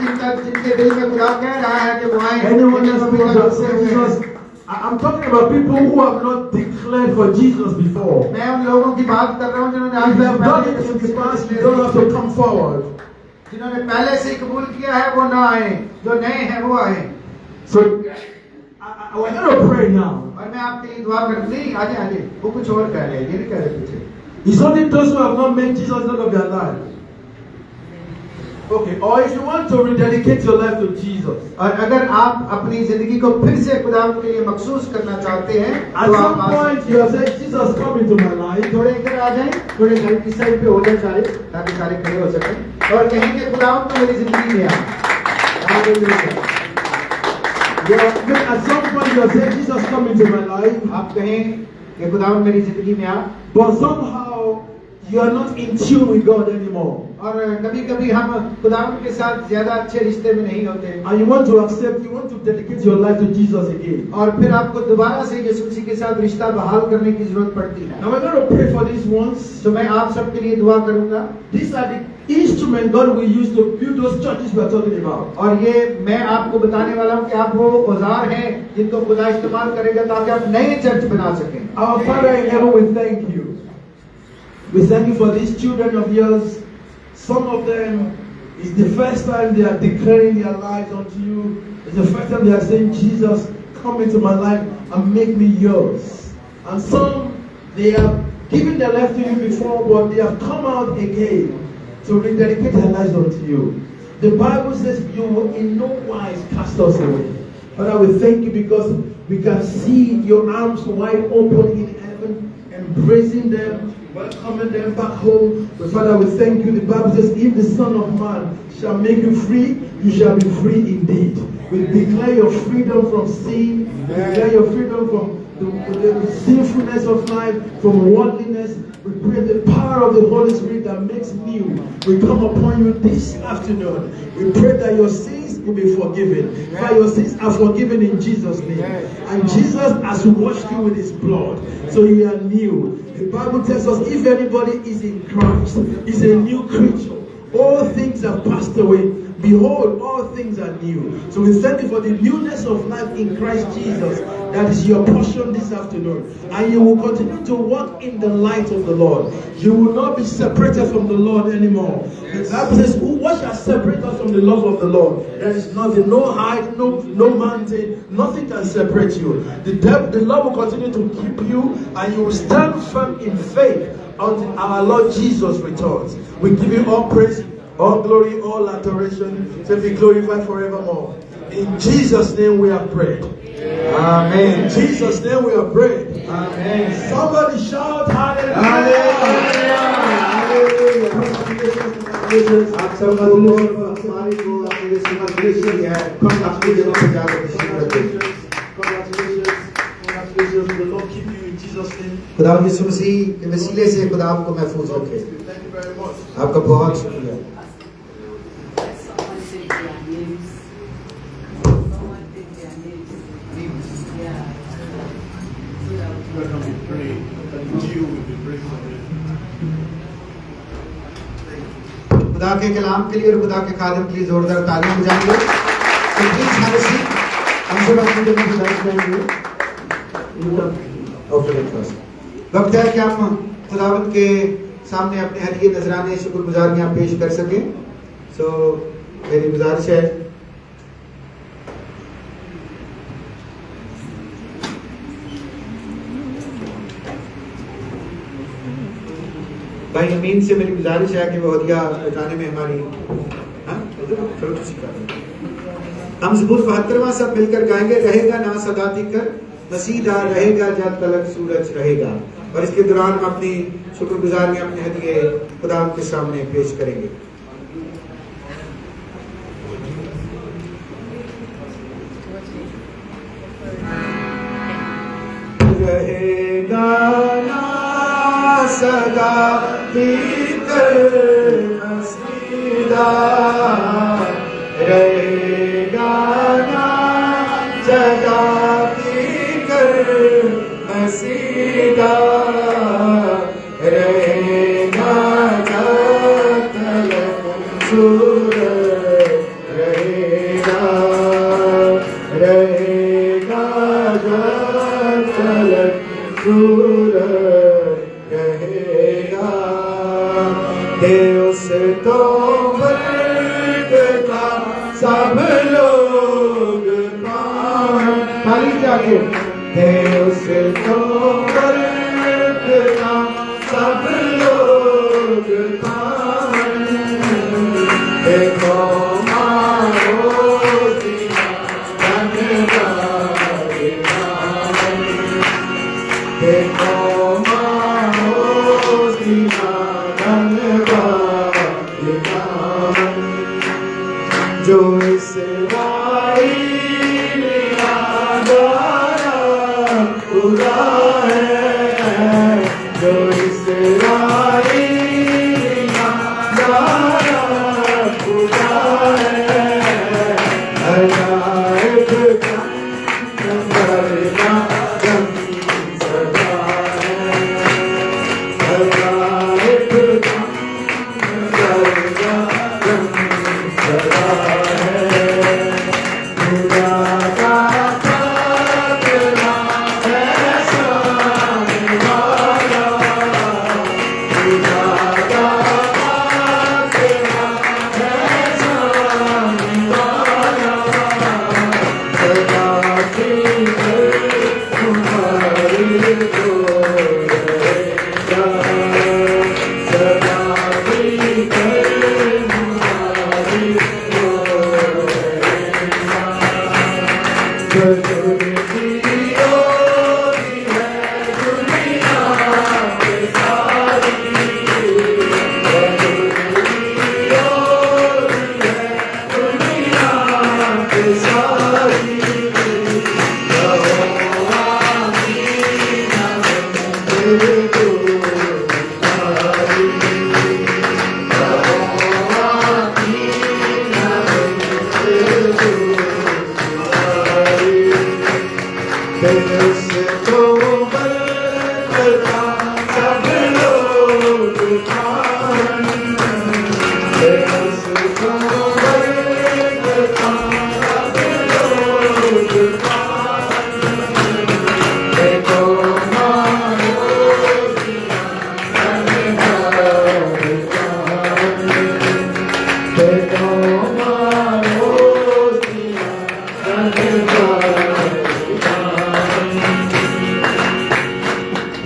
जिनके दिल में खुदा कह रहा है कि वो आए. Anyone else who wants to accept Jesus? I'm talking about people who have not declared for Jesus before. मैं उन लोगों की बात कर रहा हूँ जिन्होंने आज If you have done it in the past, you don't have to come forward. जिन्होंने पहले से कबूल किया है वो ना आए, जो नए हैं वो आए. So we're going to pray now. और मैं आपके लिए दुआ कर नहीं आजे आजे वो कुछ और कह रहे हैं, ये नहीं कह रहे पीछे. It's only those who have not made Jesus Lord of their life. Okay, or if you want to rededicate your life to Jesus. और अगर आप अपनी जिंदगी को फिर से खुदा के लिए मखसूस करना चाहते हैं, At तो some आप point you have said, Jesus, come into my life. थोड़े इधर आ जाएं, थोड़े घर की साइड पे हो जाए सारे, ताकि सारे खड़े हो सकें और कहेंगे खुदा तो मेरी जिंदगी में आ. Hallelujah. At some point you have said, Jesus, come into my life. आप कहें कि खुदा मेरी जिंदगी में आ. But somehow you are not in tune with God anymore. और कभी-कभी हम खुदा के साथ ज्यादा अच्छे रिश्ते में नहीं होते. And you want to accept, you want to dedicate your life to Jesus again. और फिर आपको दोबारा से यीशु मसीह के साथ रिश्ता बहाल करने की जरूरत पड़ती है. Now we're going to pray for these ones. तो मैं आप सबके लिए दुआ करूंगा. These are the instruments God will use to build those churches we are talking about. और ये मैं आपको बताने वाला हूँ कि आप वो औजार हैं जिनको खुदा इस्तेमाल करेगा ताकि आप नए चर्च बना सकें. Our Father in heaven, we thank you. We thank you for these children of yours. Some of them, it's the first time they are declaring their lives unto you. It's the first time they are saying, Jesus, come into my life and make me yours. And some, they have given their life to you before, but they have come out again to rededicate their lives unto you. The Bible says you will in no wise cast us away. Father, we thank you because we can see your arms wide open in heaven, embracing them, welcoming them back home. But Father, we thank you. The Bible says, if the Son of Man shall make you free, you shall be free indeed. We declare your freedom from sin, we declare your freedom from the sinfulness of life, from worldliness. We pray the power of the Holy Spirit that makes new. We come upon you this afternoon. We pray that your sins will be forgiven. For your sins are forgiven in Jesus' name. And Jesus has washed you with his blood. So you are new. The Bible tells us if anybody is in Christ, is a new creature. All things have passed away. Behold, all things are new. So we thank you for the newness of life in Christ Jesus. That is your portion this afternoon. And you will continue to walk in the light of the Lord. You will not be separated from the Lord anymore. The Bible says, what shall separate us from the love of the Lord? There is nothing, no height, no mountain, nothing can separate you. The Lord will continue to keep you, and you will stand firm in faith until our Lord Jesus returns. We give you all praise, all glory, all adoration, to be glorified forevermore. In Jesus' name we have prayed. Amen. In Jesus' name we have prayed. Amen. Somebody shout hallelujah. आप सब हमारी को अपने समर्पित है अपनी जगह पर जाकर Congratulations. The Lord keep you in Jesus' name. खुदा यीशु मसीह के वसीले से खुदा आपको महफूज रखे। Thank you very much. आपका बहुत शुक्रिया। खुदा के कलाम के लिए और खुदा के खादिम के लिए जोरदार तालियां बजाएंगे। So please have a seat. हम सब अपनी जगह पर बैठ जाएंगे। वक्त है कि हम खुदावंद के सामने अपने हदीये नजराने शुक्रगुजारियां पेश कर सकें। So मेरी गुजारिश है भाई अमीन से मेरी गुजारिश है कि वो हदिया बताने में हमारी हम ज़बूर 72वां सब मिलकर गाएंगे। रहेगा ना सगाती कर मसीदा रहेगा जब तलक सूरज रहेगा। और इसके दौरान हम अपनी शुक्रगुजारियां अपने हदिये खुदा के सामने पेश करेंगे। रहेगा ना सदा कर मसीदा रहेगा ना सदा कर मसीदा रहेगा जब तलक सूरज रहेगा रहेगा जब तलक सूरज रहेगा। देव से तो वर्गता सब लोग खाली जाके देव से तो वर्गता सब लोग देखो मारो देखो जो इसराइल खुदा है जो इसराइल खुदा है अजायब करना सदा है अजायब करना सदा है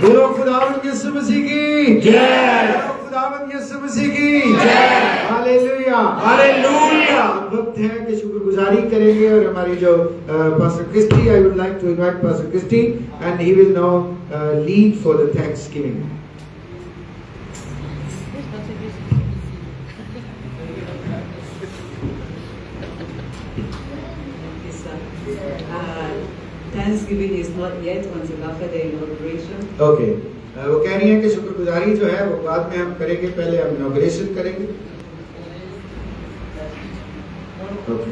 बोलो खुदावंद यीशु मसीह की जय। खुदावंद यीशु मसीह की जय। Hallelujah hallelujah. वक्त है कि शुक्रगुजारी करेंगे और हमारी जो pastor Christy, I would like to invite pastor Christy and he will now lead for the thanksgiving. Thanksgiving is not yet until after the inauguration. Okay वो कह रही हैं कि शुक्रगुजारी जो है वो बाद में हम करेंगे, पहले हम इनॉग्रेशन करेंगे। ओके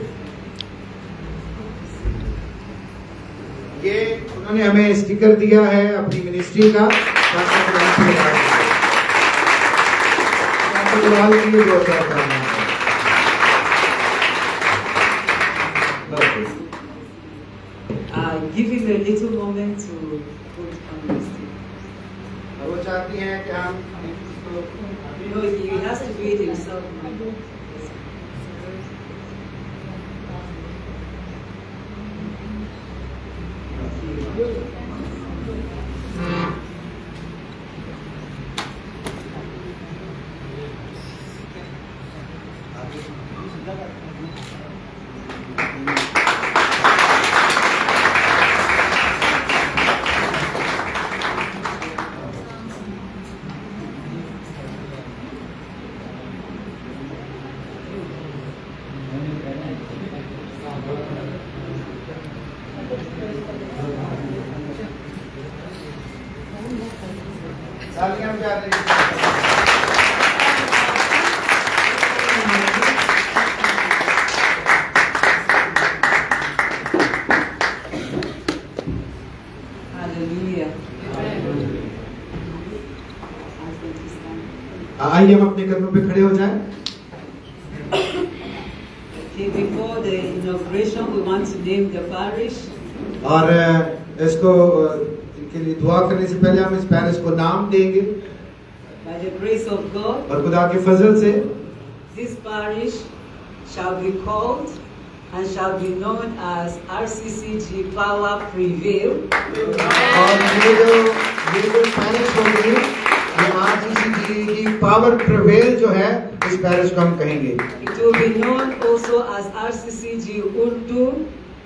ये उन्होंने हमें स्टिकर दिया है अपनी मिनिस्ट्री का, Give him a little moment to put on the stick. वो चाहती हैं कि हम No, he has to do it himself. सालियां जा रही हैं। Hallelujah. आइए हम अपने कदमों पे खड़े हो जाएं। Okay, before the inauguration, we want to name the parish. और इसको इनके लिए दुआ करने से पहले हम इस पैरिश को नाम देंगे। By the grace of God, और खुदा के फजल से this parish shall be called and shall be known as RCCG Power Prevail. और ये जो पैरिश होगी, ये RCCG की पावर प्रिवेल जो है, इस पैरिश को हम कहेंगे। It will be known also as RCCG Urdu,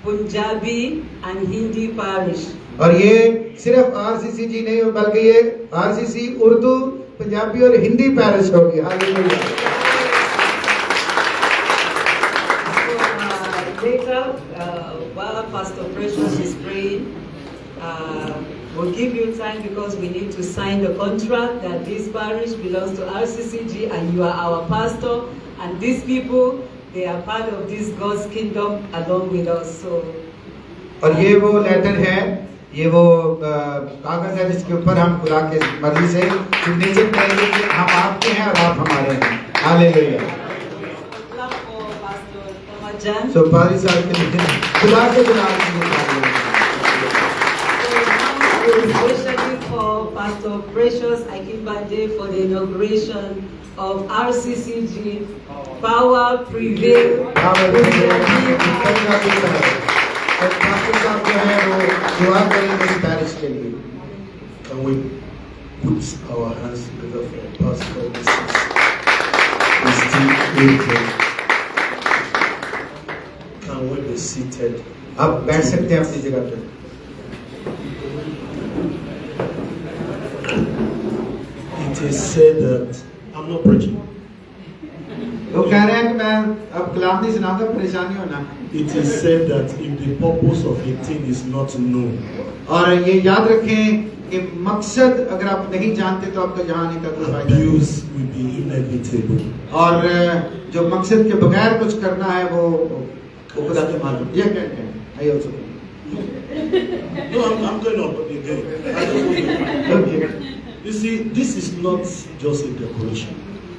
Punjabi and Hindi Parish. और ये सिर्फ RCCG नहीं हो, बल्कि ये RCC उर्दू, पंजाबी और हिंदी पैरिश होगी। Hallelujah. So later, while Pastor Precious is praying, we'll give you time because we need to sign the contract that this parish belongs to RCCG and you are our pastor, and these people, they are part of this God's kingdom along with us. So, और ये वो letter है, ये वो कागज है जिसके ऊपर हम खुदा के मर्जी से सिग्नेचर करेंगे कि हम आपके हैं और आप हमारे हैं। Hallelujah. clap for Pastor Tomajan. सो पारी साहब के लिए खुदा के गुलाम की Especially for Pastor Precious Akimbade for the inauguration of RCCG Power Prevail. Can we put our hands together for Pastor Mrs. Can we be seated? आप बैठ सकते हैं अपनी जगह पे। It is said that I'm not preaching. वो कह रहे हैं कि मैं अब कलाम नहीं सुनाऊंगा, परेशानी होना। It is said that if the purpose of a thing is not known, और ये याद रखें कि मकसद अगर आप नहीं जानते तो आपका यहाँ आने का कोई फायदा नहीं। abuse will be inevitable. और जो मकसद के बगैर कुछ करना है वो खुदा के मालूम। ये कहते हैं। आइए उसको। No, I'm going on, but again, I don't want to. Okay. You see, this is not just a decoration.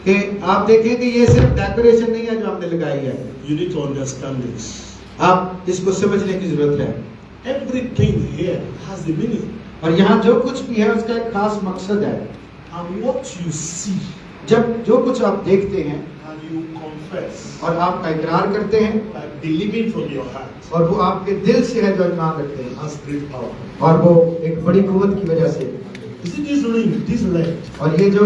कि आप देखें कि ये सिर्फ डेकोरेशन नहीं है जो हमने लगाई है, You need to understand this. आप इसको समझने की जरूरत है। Everything here has a meaning. और यहाँ जो कुछ भी है उसका एक खास मकसद है। And what you see जब जो कुछ आप देखते हैं and you confess और आपका इकरार करते हैं by believing from your heart और वो आपके दिल से है जो ईमान रखते हैं, has great power. और वो एक बड़ी कुव्वत की वजह से। You see this ring, this leg, और ये जो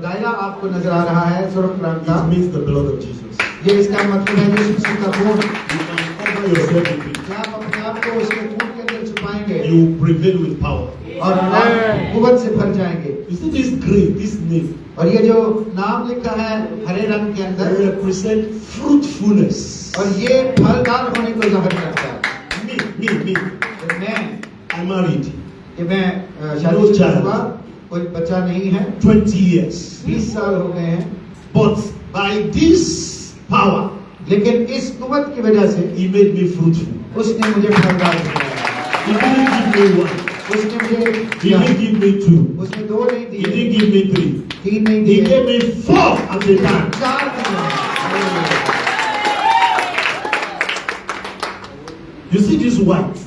दायरा आपको नजर आ रहा है सुर्ख रंग का, it means the blood of Jesus. ये इसका मतलब है यीशु मसीह का खून। You can cover yourself with it. जब आप अपने आप को उसके खून के अंदर छुपाएंगे You prevail with power. और आप कुव्वत से भर जाएंगे। You see this green, this name, और ये जो नाम लिखा है हरे रंग के अंदर, represent fruitfulness. और ये फलदार होने को जाहिर करता है। Me. तो I'm married. कि मैं No शादी child. हुआ, कोई बच्चा नहीं है, 20 years. 20 साल हो गए हैं, But by this power, लेकिन इस कुव्वत की वजह से He made me fruitful. उसने मुझे फलदार बनाया। He didn't give me one. उसने मुझे He didn't give me two. उसने 2 नहीं He दिए, didn't give me three. 3 नहीं He दिए, gave me 4 at a time. 4 दिए। You see this white,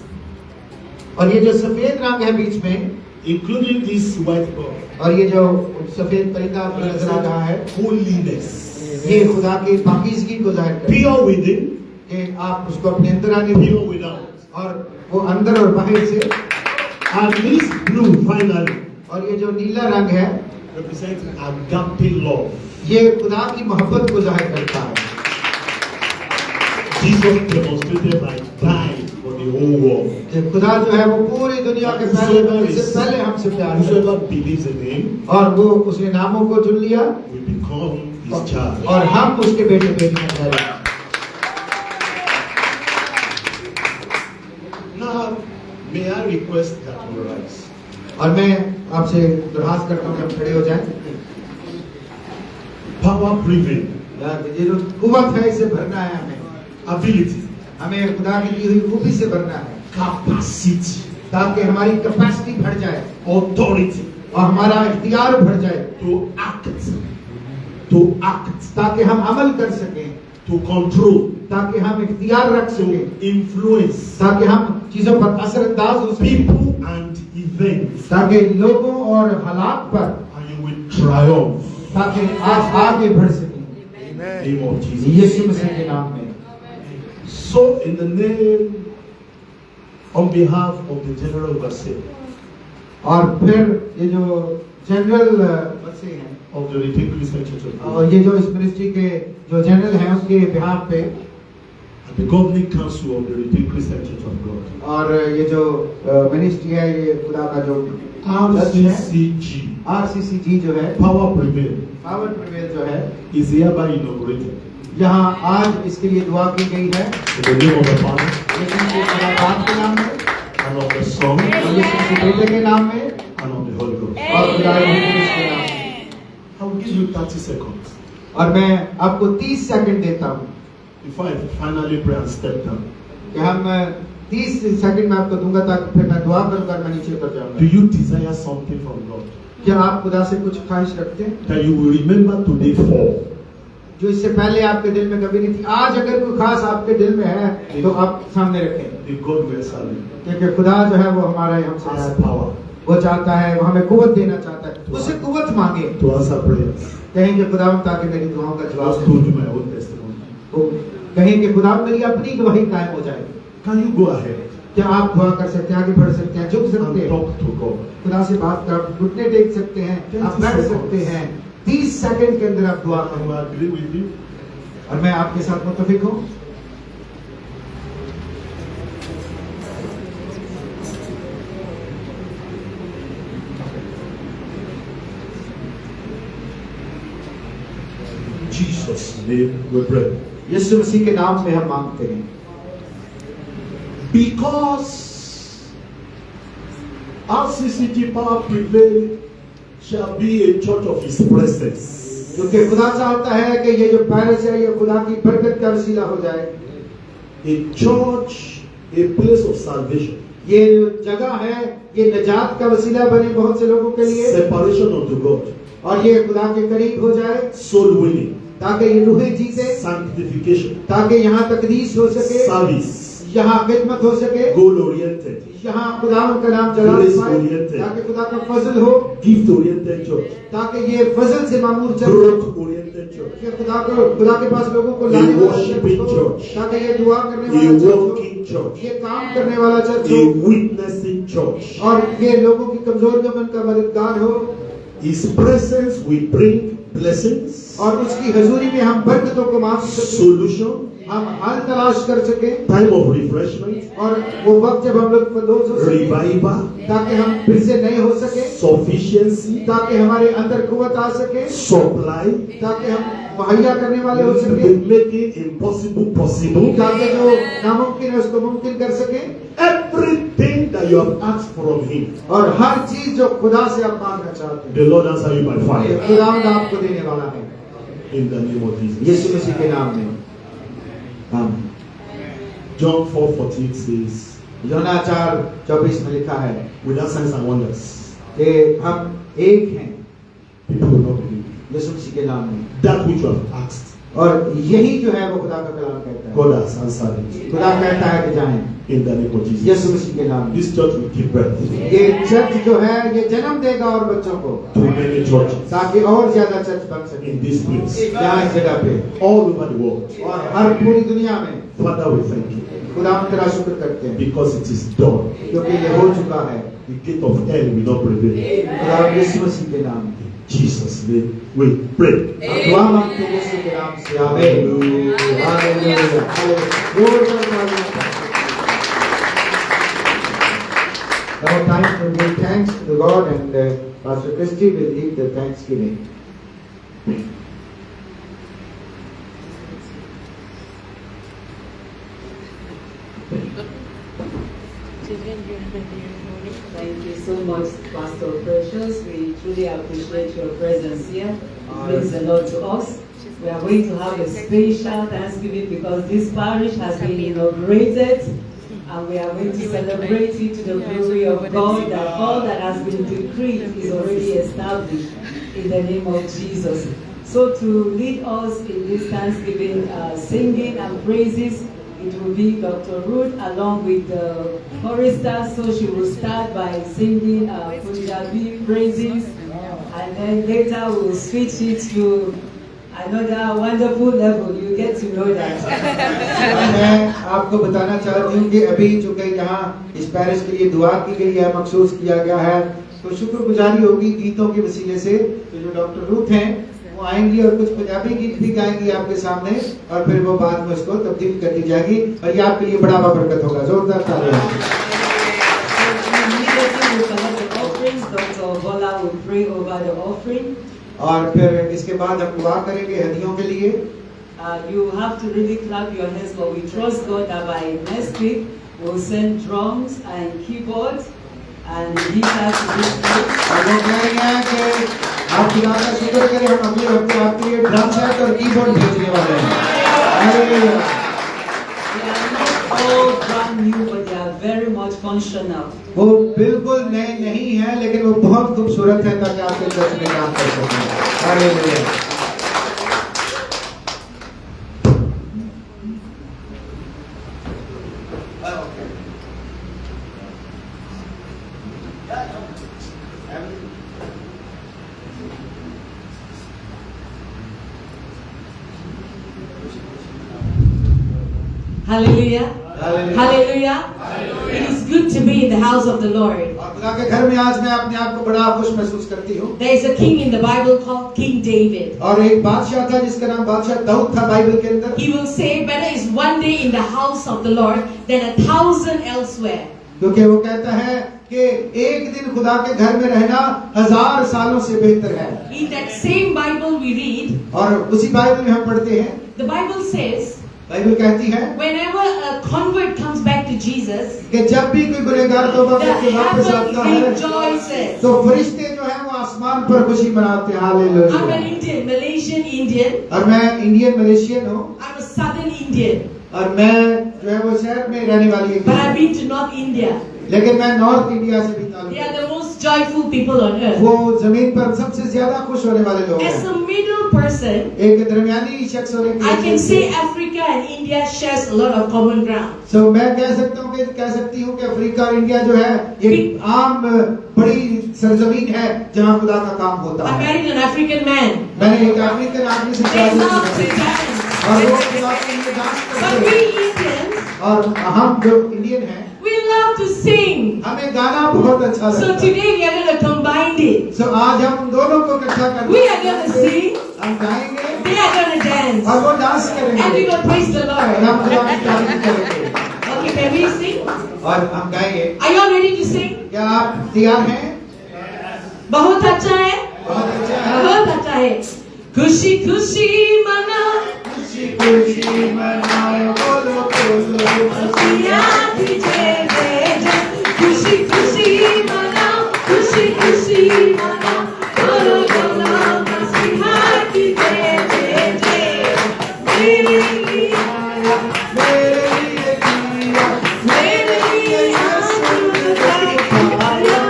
और ये जो सफेद रंग है बीच में, including this white bird, और ये जो सफेद परिंदा आपको नजर आ रहा है, holiness. ये खुदा की पाकीज़गी को जाहिर करता है Pure within, कि आप उसको अपने अंदर आने pure दिए, without. और वो अंदर और बाहर से। And this blue, finally, और ये जो नीला रंग है, represents agape love. ये खुदा की मोहब्बत को जाहिर करता है। Jesus demonstrated by dying for the whole world. कि खुदा जो है वो पूरी दुनिया के पहले हमसे प्यार करता Whosoever believes in Him है, और वो उसने नामों को चुन लिया will become His child. और हम उसके बेटे बेटियां ठहरे। Now, may I request that we rise? और मैं आपसे दरखास्त करता हूँ कि हम खड़े हो जाएं। Power prevail. ये जो कुव्वत है इसे भरना है हमें, Ability. हमें खुदा की दी हुई खूबी से भरना है, Capacity. ताकि हमारी कैपेसिटी बढ़ जाए Authority. और हमारा इख्तियार बढ़ जाए, To act. To act. ताकि हम अमल कर सकें, To control. ताकि हम इख्तियार रख सकें, To influence ताकि हम चीजों पर असरअंदाज हो सकें, people and events. ताकि लोगों और हालात पर, And you will triumph. ताकि आप आगे बढ़ सकें In the name of Jesus. यीशु मसीह के नाम में। So, in the name, on behalf of the General Overseer और फिर ये जो जनरल बसे हैं of the Redeemed Christian Church of God और ये जो इस मिनिस्ट्री के जो जनरल हैं उसके बिहाफ पे, and the Governing Council of the Redeemed Christian Church of God, और ये जो मिनिस्ट्री है, ये खुदा का जो चर्च है, RCCG, RCCG जो है, Power Prevail, पावर प्रिवेल जो है, is hereby inaugurated. यहाँ आज इसके लिए दुआ की गई है In the name of the Father, यीशु मसीह के बाप के नाम में, and of the Son, और यीशु मसीह बेटे के नाम में, and of the Holy Ghost. और खुदा के के नाम में। I will give you 30 seconds और मैं आपको 30 सेकंड देता हूँ before I finally pray and step down. कि हम 30 सेकंड में आपको दूंगा, ताकि फिर मैं दुआ करूंगा और मैं नीचे उतर Do जाऊंगा। you desire something from God क्या आप खुदा से कुछ ख्वाहिश रखते हैं that you will remember today for? जो इससे पहले आपके दिल में कभी नहीं थी? आज अगर कोई खास आपके दिल में है तो आप सामने रखें, The God will serve you. क्योंकि खुदा जो है वो हमारे हमसे Has ज्यादा power वो चाहता है, वो हमें कुव्वत देना चाहता है, उससे कुव्वत मांगे, to answer prayers. कहें कि खुदा ताकि मेरी दुआओं का I जवाब just they. told you my own testimony. वो कहें कि खुदा मेरी अपनी गवाही कायम हो जाए। Can you go ahead क्या आप दुआ कर सकते हैं, आगे बढ़ सकते हैं, झुक सकते and हैं, talk to God? खुदा से बात कर, आप घुटने टेक सकते हैं, आप बैठ सकते हैं। 30 सेकंड के अंदर आप दुआ I करें will agree with you. और मैं आपके साथ मुत्तफिक हूँ। In Jesus' name we pray. यीशु मसीह के नाम में हम मांगते हैं, Because RCCG Power Prevail shall be a church of His presence. क्योंकि खुदा चाहता है कि ये जो पैरिस है ये खुदा की बरकत का वसीला हो जाए, A church, a place of salvation. ये जो जगह है ये निजात का वसीला बने बहुत से लोगों के लिए, Separation unto God. और ये खुदा के करीब हो जाए, soul winning, ताकि ये रूहें जीते, sanctification, ताकि यहाँ तकदीस हो सके, service, यहाँ खिदमत हो सके, goal oriented, यहाँ खुदा का नाम जला Grace पाए, oriented. ताकि खुदा का फजल हो, gift oriented church, ताकि ये फजल से मामूर चले, growth oriented church, कि खुदा के पास लोगों को लाने वाला worshiping चर्च हो, church. ताकि ये दुआ करने a वाला चर्च हो, walking church, ये काम करने वाला चर्च a हो, witnessing church. और ये लोगों की कमजोरियों में उनका मददगार हो, His presence will bring blessings, और उसकी हजूरी में हम बरकतों को मांग सके, solution, हम हल तलाश कर सके, time of refreshment, और वो वक्त जब हम लोग फंदोस हो सके, revival, ताकि हम फिर से नए हो सके, sufficiency, ताकि हमारे अंदर कुव्वत आ सके, supply, ताकि हम मुहैया करने वाले हो सके, making impossible possible. ताकि जो नामुमकिन है उसको मुमकिन कर सके, Everything that you have asked from Him, और हर चीज जो खुदा से आप मांगना चाहते हैं, the Lord answer you by ये fire. खुदावंद आपको देने वाला है, In the name of Jesus. यीशु मसीह के नाम में। आमीन। John 4:48 says, यूहन्ना 4:24 में लिखा है without signs and wonders, कि हम एक हैं, people will not believe. यीशु मसीह के नाम में, That which you have asked, और यही जो है वो खुदा का कलाम कहता है, God has answered it. खुदा कहता है कि जाएं, In the name of Jesus. यीशु मसीह के नाम में। This church will give birth ये चर्च जो है ये जन्म देगा और बच्चों को, to many churches ताकि और ज्यादा चर्च बन सके in this place, यहाँ इस जगह पे, all over the world. और हर पूरी दुनिया में। Father, we thank you खुदा हम तेरा शुक्र करते हैं because it is done. क्योंकि ये हो चुका है। The gate of hell will not prevail. खुदा यीशु मसीह के नाम में In Jesus' name we pray. हम दुआ मांगते हैं यीशु के नाम से, आमीन। Hallelujah, hallelujah. Now time to give thanks to God, and Pastor Christy will lead the thanksgiving. Thank you so much, Pastor Precious. We truly appreciate your presence here. It means a lot to us. We are going to have a special Thanksgiving because this parish has been inaugurated, and we are going to celebrate it to the glory of God, that all that has been decreed is already established in the name of Jesus. So to lead us in this Thanksgiving singing and praises, it will be Dr. Ruth along with the chorister. So she will start by singing Punjabi praises, and then later we will switch it to another wonderful level. You get to know that. मैं आपको बताना चाहती हूँ कि अभी जो कि यहाँ इस पैरिश के लिए दुआ की गई है, मखसूस किया गया है, तो शुक्रगुजारी होगी गीतों के वसीले से। तो जो डॉक्टर रूथ हैं वो आएंगी और कुछ पंजाबी गीत भी गाएंगी आपके सामने, और फिर वो बाद में उसको तब्दील कर दी जाएगी, और ये आपके लिए बड़ा बरकत होगा। जोरदार तालियां। Dr. Bola will pray over the offering. और फिर इसके बाद हम दुआ करेंगे हदियों के लिए। You have to really clap your hands, but we trust God that by next week we'll send drums and keyboards and guitars to this place. और वो कह रही हैं कि आप खुदा का शुक्र करें, हम अगले हफ्ते आपके लिए ड्रम सेट और कीबोर्ड भेजने वाले हैं। Hallelujah. They are not all brand new, but they are very much functional. वो बिल्कुल नए नहीं हैं, लेकिन वो बहुत खूबसूरत हैं ताकि आपके चर्च में काम कर सकें। Hallelujah. Hallelujah. Hallelujah. Hallelujah. It is good to be in the house of the Lord. और खुदा के घर में आज मैं अपने आप को बड़ा खुश महसूस करती हूँ। There is a king in the Bible called King David. और एक बादशाह था जिसका नाम बादशाह दाऊद था बाइबल के अंदर। He will say, better is one day in the house of the Lord than 1,000 elsewhere. क्योंकि वो कहता है कि एक दिन खुदा के घर में रहना 1000 सालों से बेहतर है। In that same Bible we read, और उसी बाइबल में हम पढ़ते हैं, the Bible says, बाइबल कहती है whenever a convert comes back to Jesus, कि जब भी कोई गुनहगार तौबा the करके वापस heaven आता है, rejoices. तो फरिश्ते जो हैं वो आसमान पर खुशी मनाते हैं। Hallelujah. I'm an Indian, Malaysian Indian. और मैं इंडियन मलेशियन हूँ, I'm a southern Indian. और मैं जो है वो शहर में रहने वाली But I've हूँ, been to North India. लेकिन मैं नॉर्थ इंडिया से भी They ताल्लुक are the most joyful people on earth. वो जमीन पर सबसे ज्यादा खुश होने वाले लोग As हैं। a middle person, एक दरमियानी शख्स होने I के can say Africa and India shares a lot of common ground. So मैं कह सकती हूँ कि अफ्रीका और इंडिया जो है एक आम बड़ी सरजमीन है जहाँ खुदा का काम होता I है। married an African man. मैंने एक अफ्रीकन आदमी से They शादी love to की dance. और वो खुदा के लिए डांस But करते we हैं। Indians, और हम जो इंडियन हैं we love to sing. हमें गाना बहुत अच्छा So लगता है। today we are going to combine it. So आज हम दोनों को इकट्ठा करते We are going to sing. हम गाएंगे They are going to dance. और वो डांस And we करेंगे will praise the और हम खुदा की Lord. तारीफ करेंगे Okay, can we sing? और हम गाएंगे। Are you all ready to sing? क्या आप तैयार हैं? बहुत अच्छा है, बहुत अच्छा है। बहुत अच्छा है। खुशी खुशी मनाओ, खुशी खुशी मनाओ, बोलो बोलो खुशियाँ की जय जय जय। खुशी खुशी मनाओ, खुशी खुशी मनाओ, बोलो बोलो मसीहा की जय जय जय। मेरे लिए आया, मेरे लिए दिया, मेरे लिए आंसू बहाया,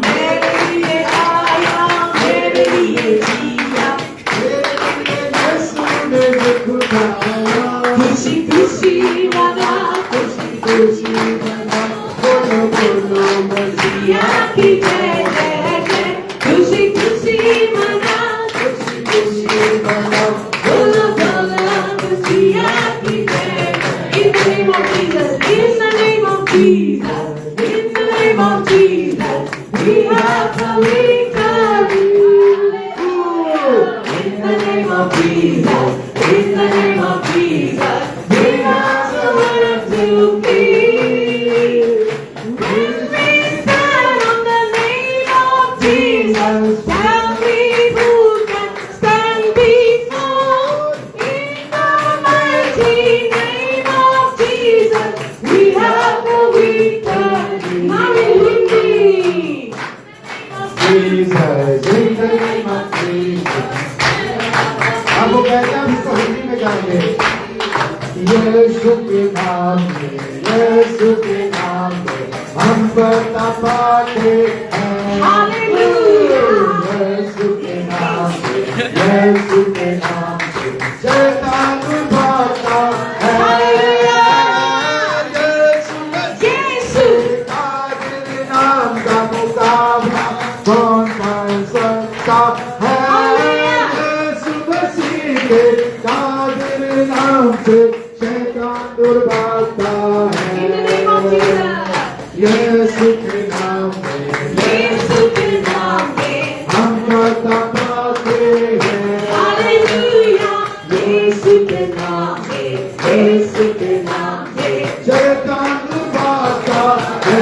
मेरे लिए आया, मेरे लिए जिया। मेरे लिए यीशु ने दुख उठाया। खुशी खुशी मनाओ, खुशी खुशी मनाओ, बोलो बोलो मसीहा मसीहा की जय जय जय। खुशी खुशी मनाओ, खुशी खुशी मनाओ, बोलो बोलो मसीहा की जय। In the name of Jesus, in the name of Jesus, in the name of Jesus, we have the victory. In the name of Jesus, in the name of Jesus, we have the right to be. When we stand on the name of Jesus, tell me who can stand before. In the mighty name of Jesus, we have the victory. Hallelujah. Jesus, in the name of Jesus। अब वो कहते हैं हम इसको हिंदी में गाएंगे। यीशु के नाम में, यीशु के नाम में हम बता पाते हैं। Hallelujah. यीशु के नाम से, यीशु के नाम से शैतान भागता है। यीशु Jesus. के नाम का मुकाबला कौन कर सकता है? यीशु मसीह के कादिर नाम से शैतान दूर भागता है। In the name of Jesus. यीशु के नाम में, यीशु के नाम में। हम बता पाते हैं। हालेलुया। यीशु के नाम में, यीशु के नाम में। शैतान भागता है।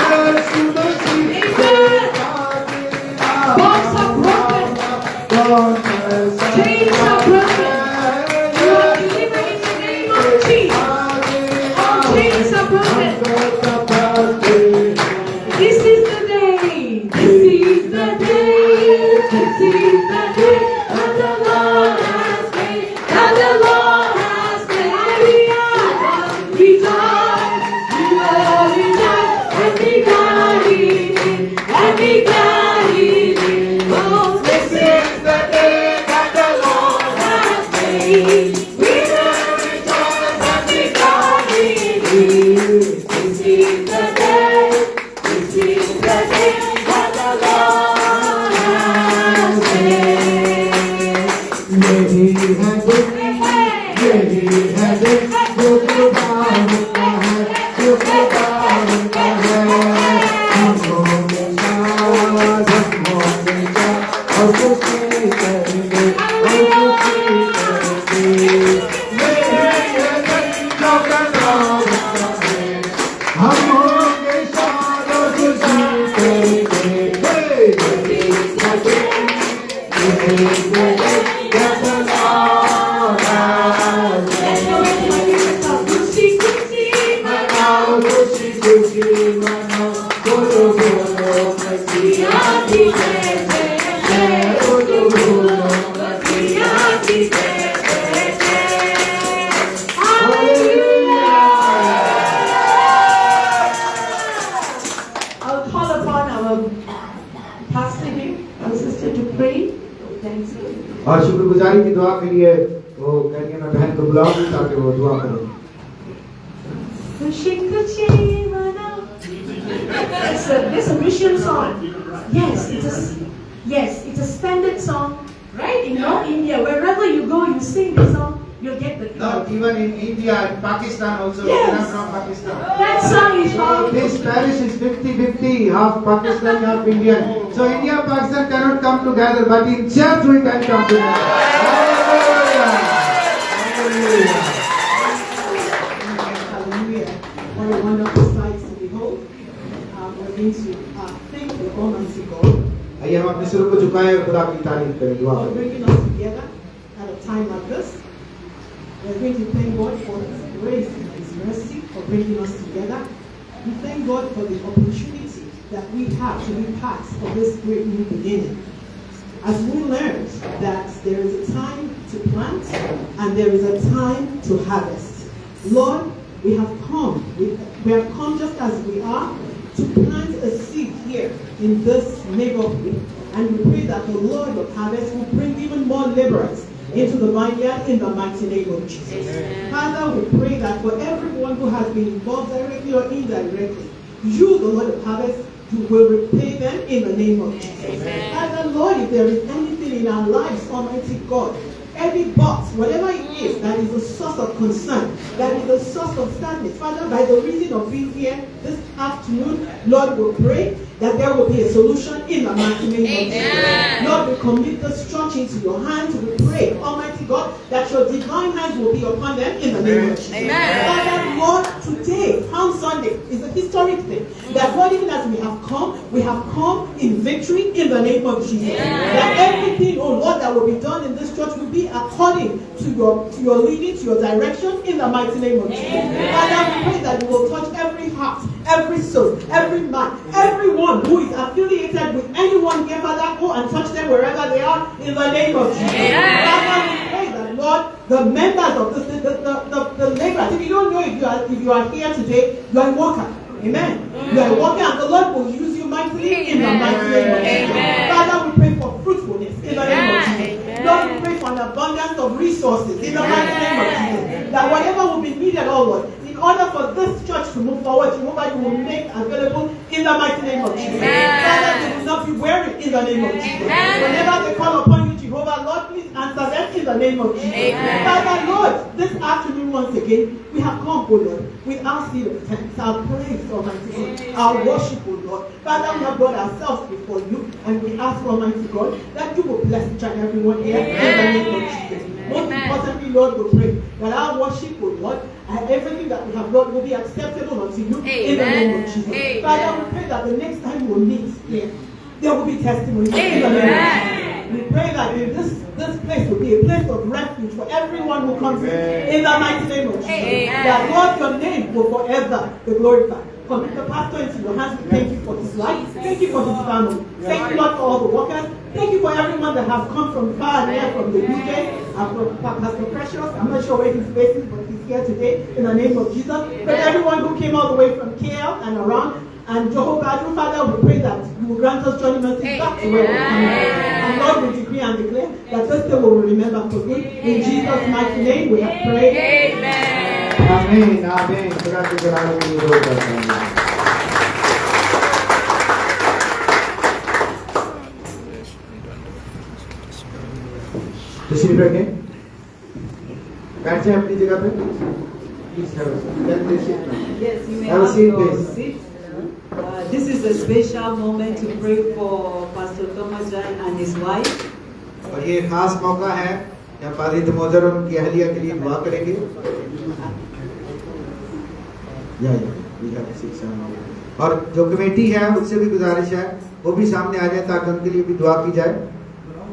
यीशु मसीह के कादिर नाम Bonds are broken. कौन कर सकता Chains are broken. You है? are delivered in the name of Jesus. All chains are broken. This is the day. This is the day. This is the day that the Lord has made. That the Lord has made. We are rejoice. We are rejoice. And be glad in it. And be glad in it. Oh, this is the day that the Lord has made. We are rejoice and be glad in it. This is the day. This is the day that the Lord has made. यही है दिन, यही है दिन जो खुदा का है, जो खुदा का है। हम होंगे और खुशी करेंगे, और खुशी करेंगे। यही है दिन जो खुदा का है, हम होंगे शाद और खुशी करेंगे। यही है दिन, यही है दिन that the Lord has made। Let's go into my neighbor's house. Kushi, kushi, शुक्रगुजारी की दुआ के लिए वो कैरियन बहन को बुलाऊंगी ताकि वो दुआ करें। It's a mission song. Yes, it's a standard song, right? In North India, wherever you go, you sing the song, you'll get the Not even in India and Pakistan also. Yes. I'm from Pakistan. That song is So called. this parish is 50-50, half Pakistani, half Indian. So India and Pakistan cannot come together, but in church we can come together. Hallelujah. Hallelujah. Hallelujah. What a wonderful sight to behold. We're going to thank the Almighty God आइए हम अपने सिरों को झुकाएं और खुदा की तारीफ करें, दुआ for करें। bringing us together at a time like this. We're going to thank God for His grace and His mercy for bringing us together. We thank God for the opportunity that we have to be part of this great new beginning. As we learned that there is a time to plant and there is a time to harvest. Lord, we have come. We have come just as we are to plant a seed here in this neighborhood. And we pray that the Lord of harvest will bring even more laborers into the vineyard in the mighty name of Jesus. Father, we pray that for everyone who has been involved directly or indirectly, you, the Lord of harvest, you will repay them in the name of Jesus. Father, Lord, if there is anything in our lives, Almighty God, every box, whatever it is, that is a source of concern, that is a source of sadness. Father, by the reason of being here this afternoon, Lord, we pray that there will be a solution in the mighty name of Jesus. Lord, we commit this church into your hands. We pray, Almighty God, that your divine hands will be upon them in the name of Jesus. Father, Lord, today, Palm Sunday, is a historic thing. That Lord, even as we have come in victory in the name of Jesus. That everything, oh Lord, that will be done in this church will be according to your leading, to your direction in the mighty name of Jesus. Father, we pray that you will touch every heart, every soul, every man, everyone who is affiliated with anyone here, Father, go and touch them wherever they are in the name of Jesus. Father, we pray that, Lord, the members of this, the laborers, if you don't know if you are here today, you are a worker. Amen. You are a worker and the Lord will use you mightily in the mighty name of Jesus. Father, we pray for fruitfulness in the name of Jesus. Lord, we pray for an abundance of resources in the mighty name of Jesus. That whatever will be needed, oh Lord, in order for this church to move forward, Jehovah, you will make available in the mighty name of Jesus. Father, they will not be weary in the name of Jesus. Whenever they call upon you, Jehovah, Lord, please answer them in the name of Jesus. Father, Lord, this afternoon once again, we have come, oh Lord, with our seed of thanks, our praise, Almighty God, our worship, oh Lord. Father, we have brought ourselves before you, and we ask, Almighty God, that you will bless each and everyone here in the name of Jesus. Most importantly, Lord, we pray that our worship, oh Lord, and everything that we have, Lord, will be acceptable unto you in the name of Jesus. Father, we pray that the next time we'll meet here, there will be testimony in the name of Jesus. We pray that in this place will be a place of refuge for everyone who comes in the mighty name of Jesus. That, Lord, your name will forever be glorified. Commit the pastor into your hands. We thank you for his life. Thank you for his family. Thank you, Lord, for all the workers. Thank you for everyone that have come from far and near, from the UK, from Pastor Precious. I'm not sure where he's based, but he's here today in the name of Jesus. For everyone who came all the way from KL and around, and Jehovah, Father, we pray that you will grant us journey mercy back to where we're coming from. And Lord, we decree and declare that this day we will remember for good. In Jesus' mighty name we have prayed. Amen. Amen. Amen. खुदा की जलाल के लिए दुआ करते हैं। तशरीफ रखें, बैठ जाएं अपनी जगह पे। Please have a seat. Yes, you may Have a have seat, your please. seat. This is a special moment to pray for Pastor Tomajan and his wife. और ये खास मौका है जहाँ पादरी तमोजर और उनकी अहलिया के लिए दुआ करेंगे। और जो कमेटी है उससे भी गुजारिश है वो भी सामने आ जाए ताकि उनके लिए भी दुआ की जाए।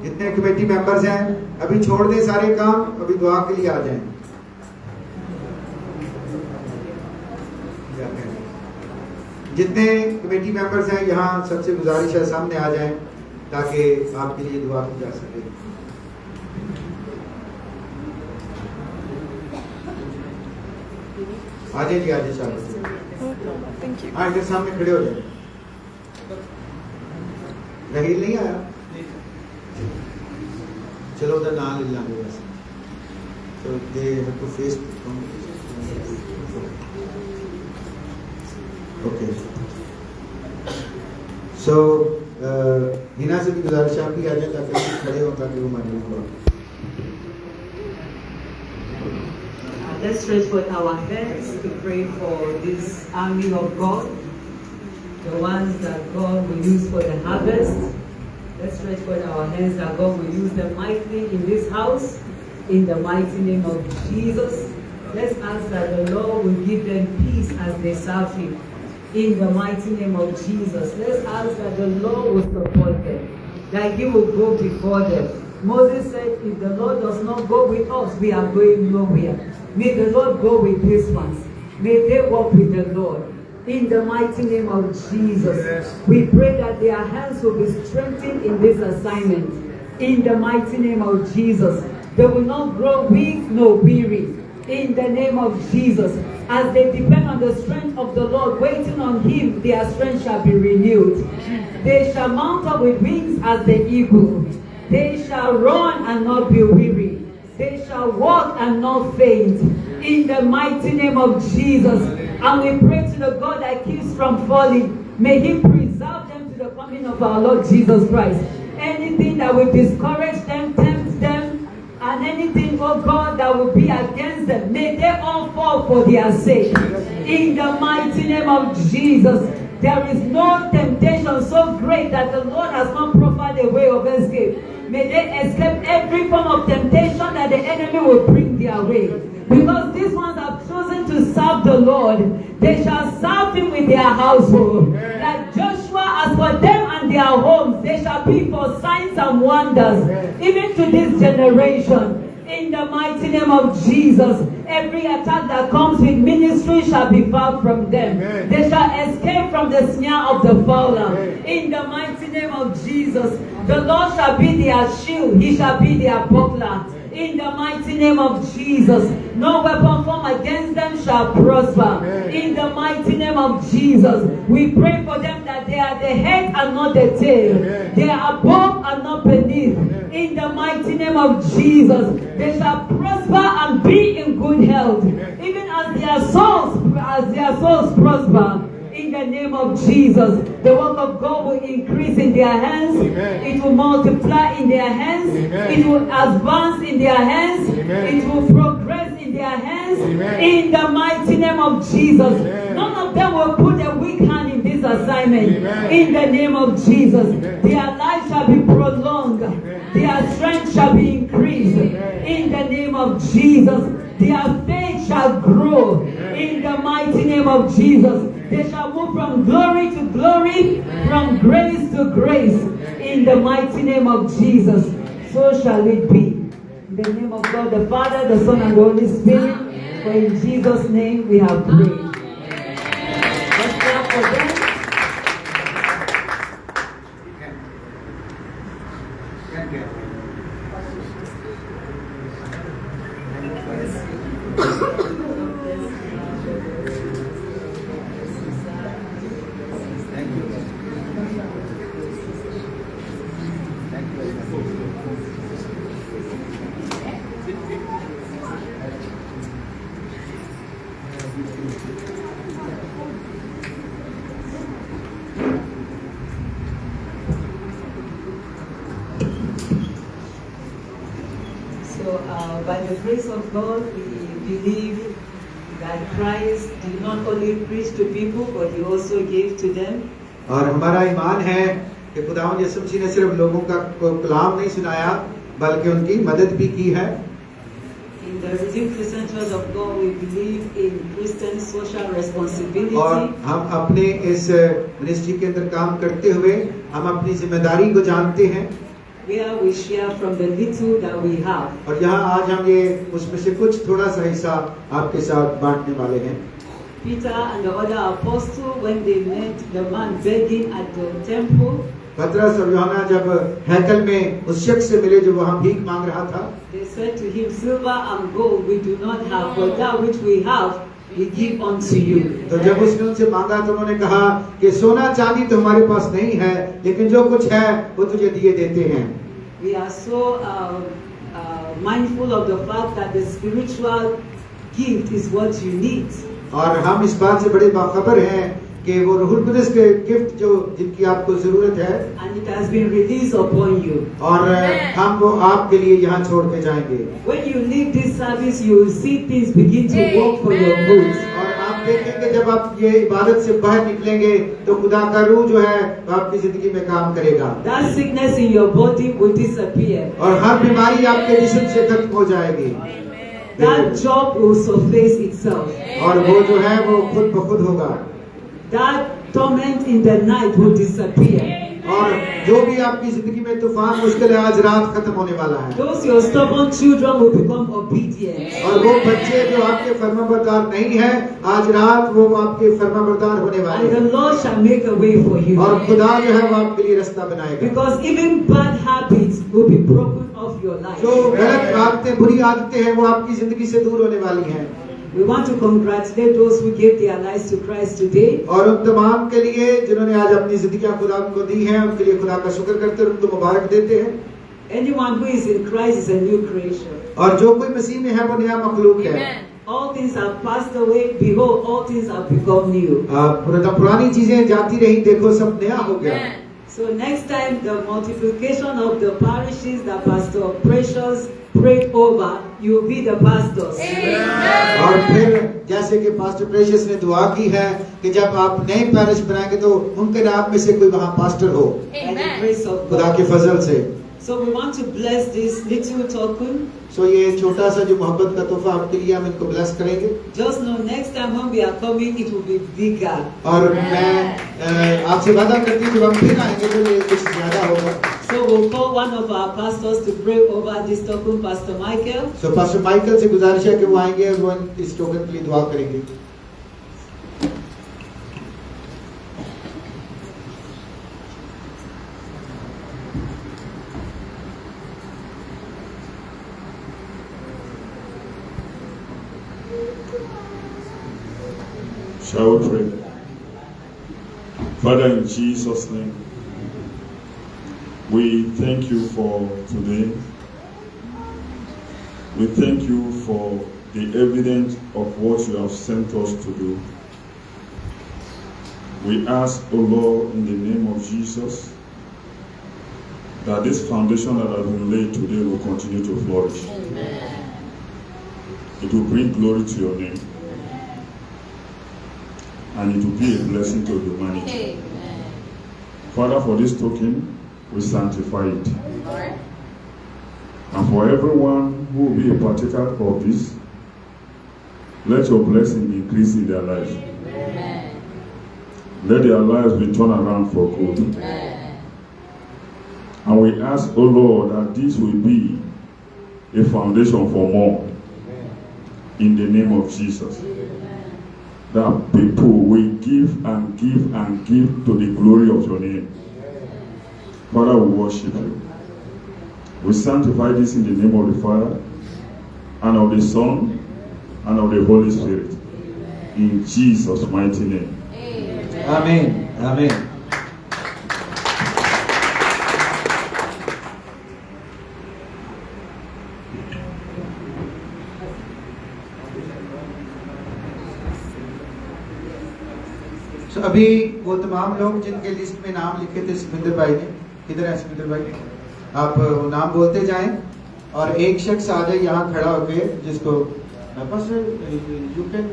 जितने कमेटी मेंबर्स हैं अभी छोड़ दें सारे काम, अभी दुआ के लिए आ जाएं। जितने कमेटी मेंबर्स हैं यहाँ सबसे गुजारिश है सामने आ जाएं ताकि आपके लिए दुआ की जा सके। आजे जी, आजे साहब, हाँ इधर सामने खड़े हो जाए। रहील नहीं आया, चलो उधर ना ले जाएंगे बस. So they have to face the competition. Okay. So Hina से भी गुजारिश आपकी आ जाए ताकि खड़े हो ताकि वो मालूम हो. Let's stretch forth our hands to pray for this army of God, the ones that God will use for the harvest. Let's stretch forth our hands that God will use them mightily in this house, in the mighty name of Jesus. Let's ask that the Lord will give them peace as they serve Him, in the mighty name of Jesus. Let's ask that the Lord will support them, that He will go before them. Moses said, if the Lord does not go with us, we are going nowhere. May the Lord go with these ones. May they walk with the Lord. In the mighty name of Jesus, we pray that their hands will be strengthened in this assignment. In the mighty name of Jesus, they will not grow weak nor weary. In the name of Jesus, as they depend on the strength of the Lord, waiting on Him, their strength shall be renewed. They shall mount up with wings as the eagle. They shall run and not be weary. They shall walk and not faint. In the mighty name of Jesus. And we pray to the God that keeps from falling. May He preserve them to the coming of our Lord Jesus Christ. Anything that will discourage them, tempt them, and anything, oh God, that will be against them, may they all fall for their sake. In the mighty name of Jesus. There is no temptation so great that the Lord has not provided a way of escape. May they escape every form of temptation that the enemy will bring their way. Because these ones have chosen to serve the Lord, they shall serve Him with their household. Like Joshua, as for them and their homes, they shall be for signs and wonders, even to this generation. In the mighty name of Jesus, every attack that comes with ministry shall be far from them. They shall escape from the snare of the fowler. In the mighty name of Jesus, the Lord shall be their shield. He shall be their buckler. In the mighty name of Jesus, no weapon formed against them shall prosper. In the mighty name of Jesus, we pray for them that they are the head and not the tail. They are above and not beneath. In the mighty name of Jesus, they shall prosper and be in good health, even as their souls prosper. In the name of Jesus, the work of God will increase in their hands. It will multiply in their hands. It will advance in their hands. It will progress in their hands. In the mighty name of Jesus, none of them will put a weak hand in this assignment. In the name of Jesus, their life shall be prolonged. Their strength shall be increased. In the name of Jesus, their faith shall grow. In the mighty name of Jesus, they shall move from glory to glory, from grace to grace. In the mighty name of Jesus, so shall it be. In the name of God, the Father, the Son, and the Holy Spirit, for in Jesus' name we have prayed. Let's clap for them. By the grace of God, we believe that Christ did not only preach to people, but He also gave to them. और हमारा ईमान है कि खुदावंद यीशु मसीह ने सिर्फ लोगों का कलाम नहीं सुनाया, बल्कि उनकी मदद भी की है. In the Redeemed Christian Church of God, we believe in Christian social responsibility. और हम अपने इस मिनिस्ट्री के अंदर काम करते हुए हम अपनी जिम्मेदारी को जानते हैं. Where we share from the little that we have. और यहाँ आज हम ये उसमें से कुछ थोड़ा सा हिस्सा आपके साथ बांटने वाले हैं. Peter and the other apostles, when they met the man begging at the temple, पतरस और यूहन्ना जब हैकल में उस शख्स से मिले जो वहाँ भीख मांग रहा था, they said to him, "Silver and gold we do not have, but that which we have we give unto you." तो जब उसने उनसे मांगा तो उन्होंने कहा कि सोना चांदी तो हमारे पास नहीं है, लेकिन जो कुछ है वो तुझे दिए देते हैं. We are so mindful of the fact that the spiritual gift is what you need. और हम इस बात से बड़े बाखबर हैं कि वो रूहुल कुदस के गिफ्ट जो जिनकी आपको जरूरत है And it has been released upon you. और हम वो आपके लिए यहाँ छोड़ के जाएंगे। When you leave this service, you will see things begin to work for your good. और आप देखेंगे जब आप ये इबादत से बाहर निकलेंगे तो खुदा का रूह जो है वो आपकी जिंदगी में काम करेगा That sickness in your body will disappear. और हर बीमारी आपके जिस्म से खत्म हो जाएगी That job will surface itself. और वो जो है वो खुद ब खुद होगा That torment in the night will disappear. और जो भी आपकी जिंदगी में तूफान मुश्किल है आज रात खत्म होने वाला है Those your stubborn children will become obedient. और वो बच्चे जो आपके फर्माबरदार नहीं है आज रात वो आपके फर्माबरदार होने वाले And the हैं Lord shall make a way for you. और खुदा जो है वो आपके लिए रास्ता बनाएगा Because even bad habits will be broken off your life. जो गलत आदतें बुरी आदतें हैं वो आपकी जिंदगी से दूर होने वाली हैं We want to congratulate those who gave their lives to Christ today. और उन तमाम के लिए जिन्होंने आज अपनी जिंदगियां खुदा को दी हैं उनके लिए खुदा का शुक्र करते हैं उनको मुबारक देते हैं Anyone who is in Christ is a new creation. और जो कोई मसीह में है वो नया मखलूक है All things have passed away. Behold, all things have become new. पुरानी चीजें जाती रही देखो सब नया हो गया So next time, the multiplication of the parishes that Pastor Precious prayed over, you will be the pastors. और फिर जैसे कि पास्टर प्रेशियस ने दुआ की है कि जब आप नए पैरिश बनाएंगे तो उनके नाम में से कोई वहाँ पास्टर हो By the grace of खुदा God. के फजल से So we want to bless this little token. सो ये छोटा सा जो मोहब्बत का तोहफा आपके लिए हम इनको ब्लेस करेंगे Just know next time when we are coming, it will be bigger. और मैं आपसे वादा करती हूँ जब हम फिर आएंगे तो ये कुछ ज्यादा होगा So we'll call one of our pastors to pray over this token, Pastor Michael. So pastor Michael से गुजारिश है कि वो आएंगे और वो इस टोकन के लिए दुआ करेंगे Shall we pray? Father, in Jesus' name, we thank you for today. We thank you for the evidence of what you have sent us to do. We ask, O Lord, in the name of Jesus, that this foundation that has been laid today will continue to flourish. Amen. It will bring glory to your name. And it will be a blessing to humanity. Amen. Father, for this token, we sanctify it. Lord. And for everyone who will be a partaker of this, let your blessing increase in their lives. Amen. Let their lives be turned around for good. Amen. And we ask, O Lord, that this will be a foundation for more. Amen. In the name of Jesus. That people will give and give and give to the glory of your name. Father, we worship you. We sanctify this in the name of the Father, and of the Son, and of the Holy Spirit. In Jesus' mighty name. Amen. Amen. So, अभी वो तमाम लोग जिनके list में नाम लिखे थे समिंदर भाई ने किधर है समिंदर भाई आप नाम बोलते जाएं और एक शख्स आ जाए यहाँ खड़ा होके जिसको बस यू कैन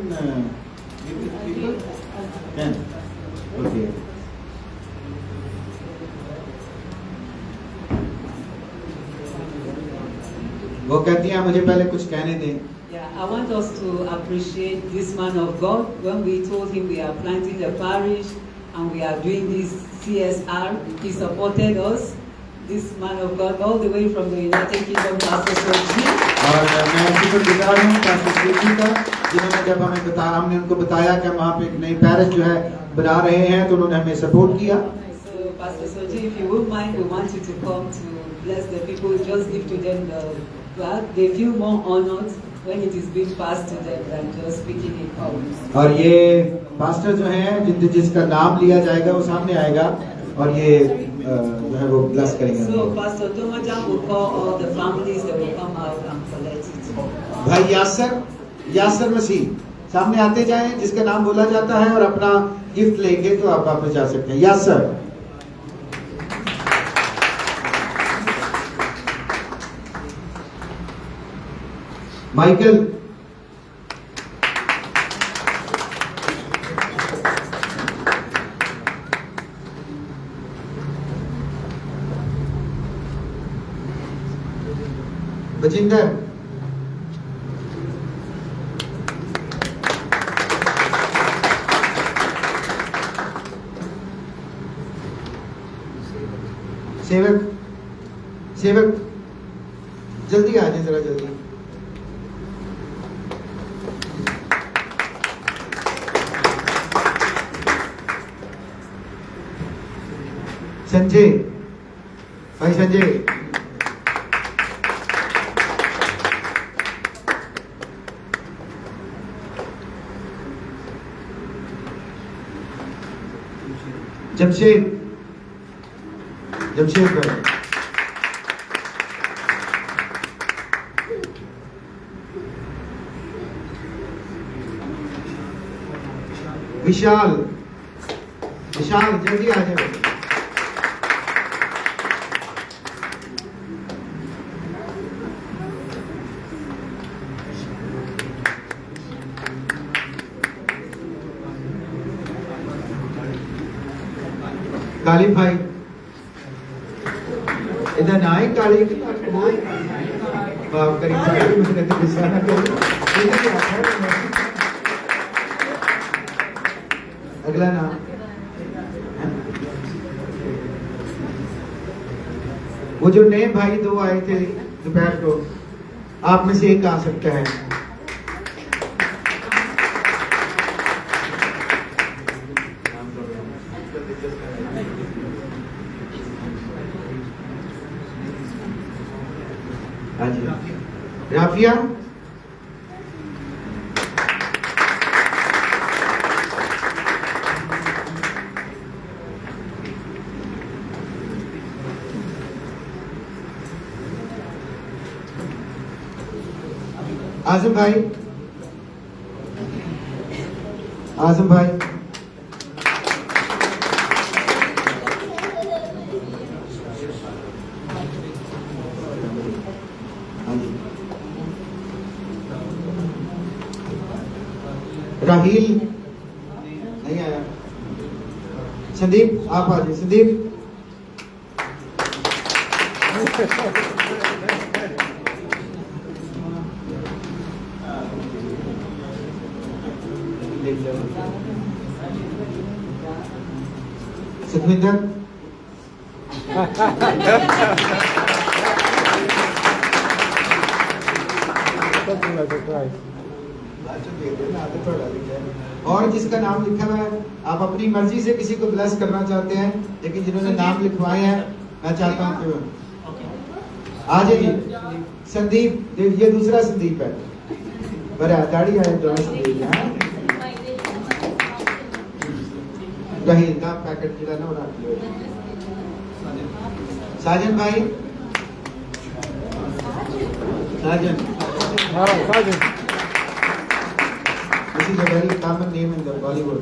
ओके वो कहती हैं मुझे पहले कुछ कहने दें Yeah, I want us to appreciate this man of God. When we told him we are planting the parish and we are doing this CSR, he supported us. This man of God, all the way from the United Kingdom, Pastor Soji. और मैं शुक्रगुजार हूँ pastor sooji का जिन्होंने जब हमने उनको बताया कि हम वहाँ पे एक नई पैरिश जो है बना रहे हैं तो उन्होंने हमें सपोर्ट किया So Pastor Soji, if you wouldn't mind, we want you to come to bless the people. Just give to them the flag. They feel more honored when it is being passed to them than just speaking in tongues. और ये pastor जो हैं जिसका नाम लिया जाएगा वो सामने आएगा और ये जो है वो ब्लेस करेंगे So Pastor Tomajan will call all the families that will come out and भाई यासर मसीह सामने आते जाएं, जिसका नाम बोला जाता है और अपना गिफ्ट लेके तो आप वापस जा सकते हैं। यासर, माइकल, बजिंदर, सेवक जल्दी आ जाए, जरा जल्दी। संजय, भाई संजय, जमशेद भाई, विशाल जल्दी आ जाओ। काली भाई इधर ना आए, काली बाप करी मैंने तो बिसाना अगला नाम वो जो नए भाई दो आए थे दोपहर को, आप में से एक आ सकता है। हाँ जी, राफिया, आजम भाई, राहील नहीं आया। संदीप, आप आ जाइए। संदीप, सुखविंदर, और जिसका नाम लिखा हुआ है, आप अपनी मर्जी से किसी को ब्लेस करना चाहते हैं, लेकिन जिन्होंने नाम लिखवाए हैं, मैं चाहता हूँ कि आ जाइए। संदीप, ये दूसरा संदीप है, बड़ा दाढ़ी है, जो संदीप है। रहील का पैकेट जिला ना रख लो। साजन भाई, साजन, this is a very common name in the Bollywood.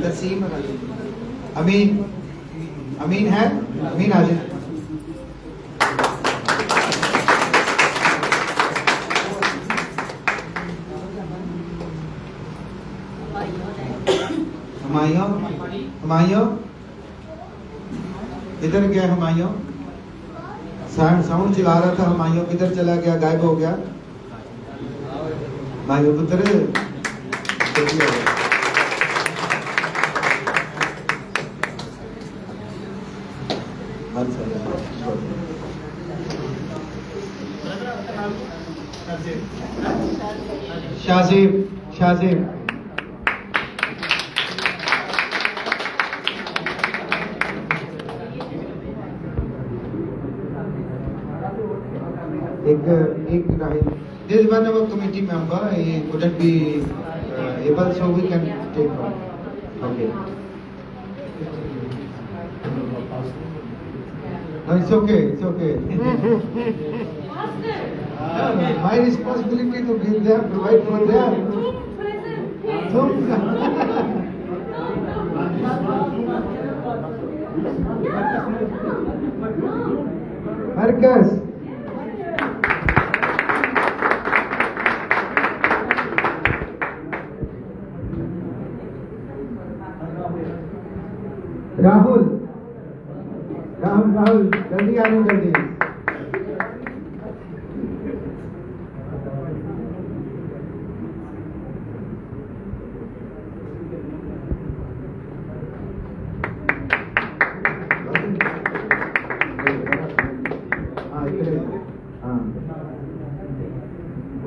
Naseem और अमीन है, अमीन आ जाए। हुमायूं, इधर गया हुमायूं, साउंड चला रहा था। हुमायूं किधर चला गया, गायब हो गया। हुमायूं पुत्र, शाहजेब, एक Rahil. There is one of our committee member. He couldn't be able, so we can take one. Okay. No, it's okay. It's okay. My responsibility to give them, provide for them. Marcus. Rahul जल्दी आने जल्दी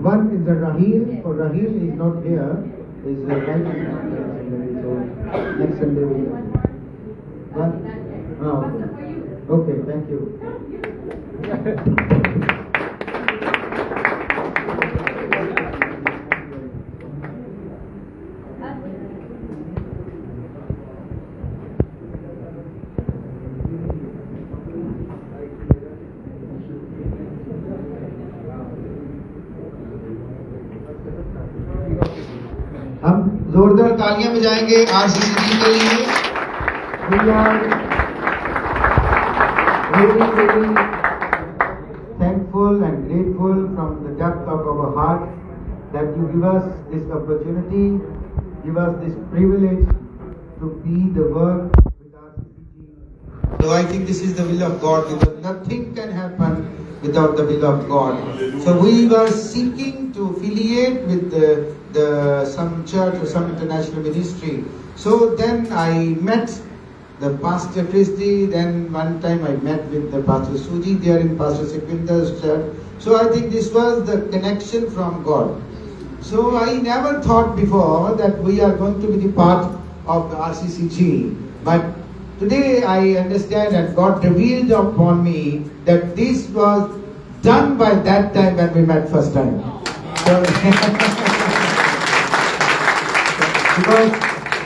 One is the Rahil. For Rahil is not here. Is the right. So next Sunday we will. One. Oh. Okay. Thank you. हम जोरदार तालियां बजाएंगे RCC के लिए We are very thankful and grateful from the depth of our heart that you give us this opportunity, give us this privilege to be the work with RCCG. So I think this is the will of God, because nothing can happen without the will of God. So we were seeking to affiliate with some church or some international ministry. So then I met the Pastor Christy, then one time I met with the Pastor Suji there in Pastor Sequinder's church. So I think this was the connection from God. So I never thought before that we are going to be the part of the RCCG. But today I understand that God revealed upon me that this was done by that time when we met first time. So because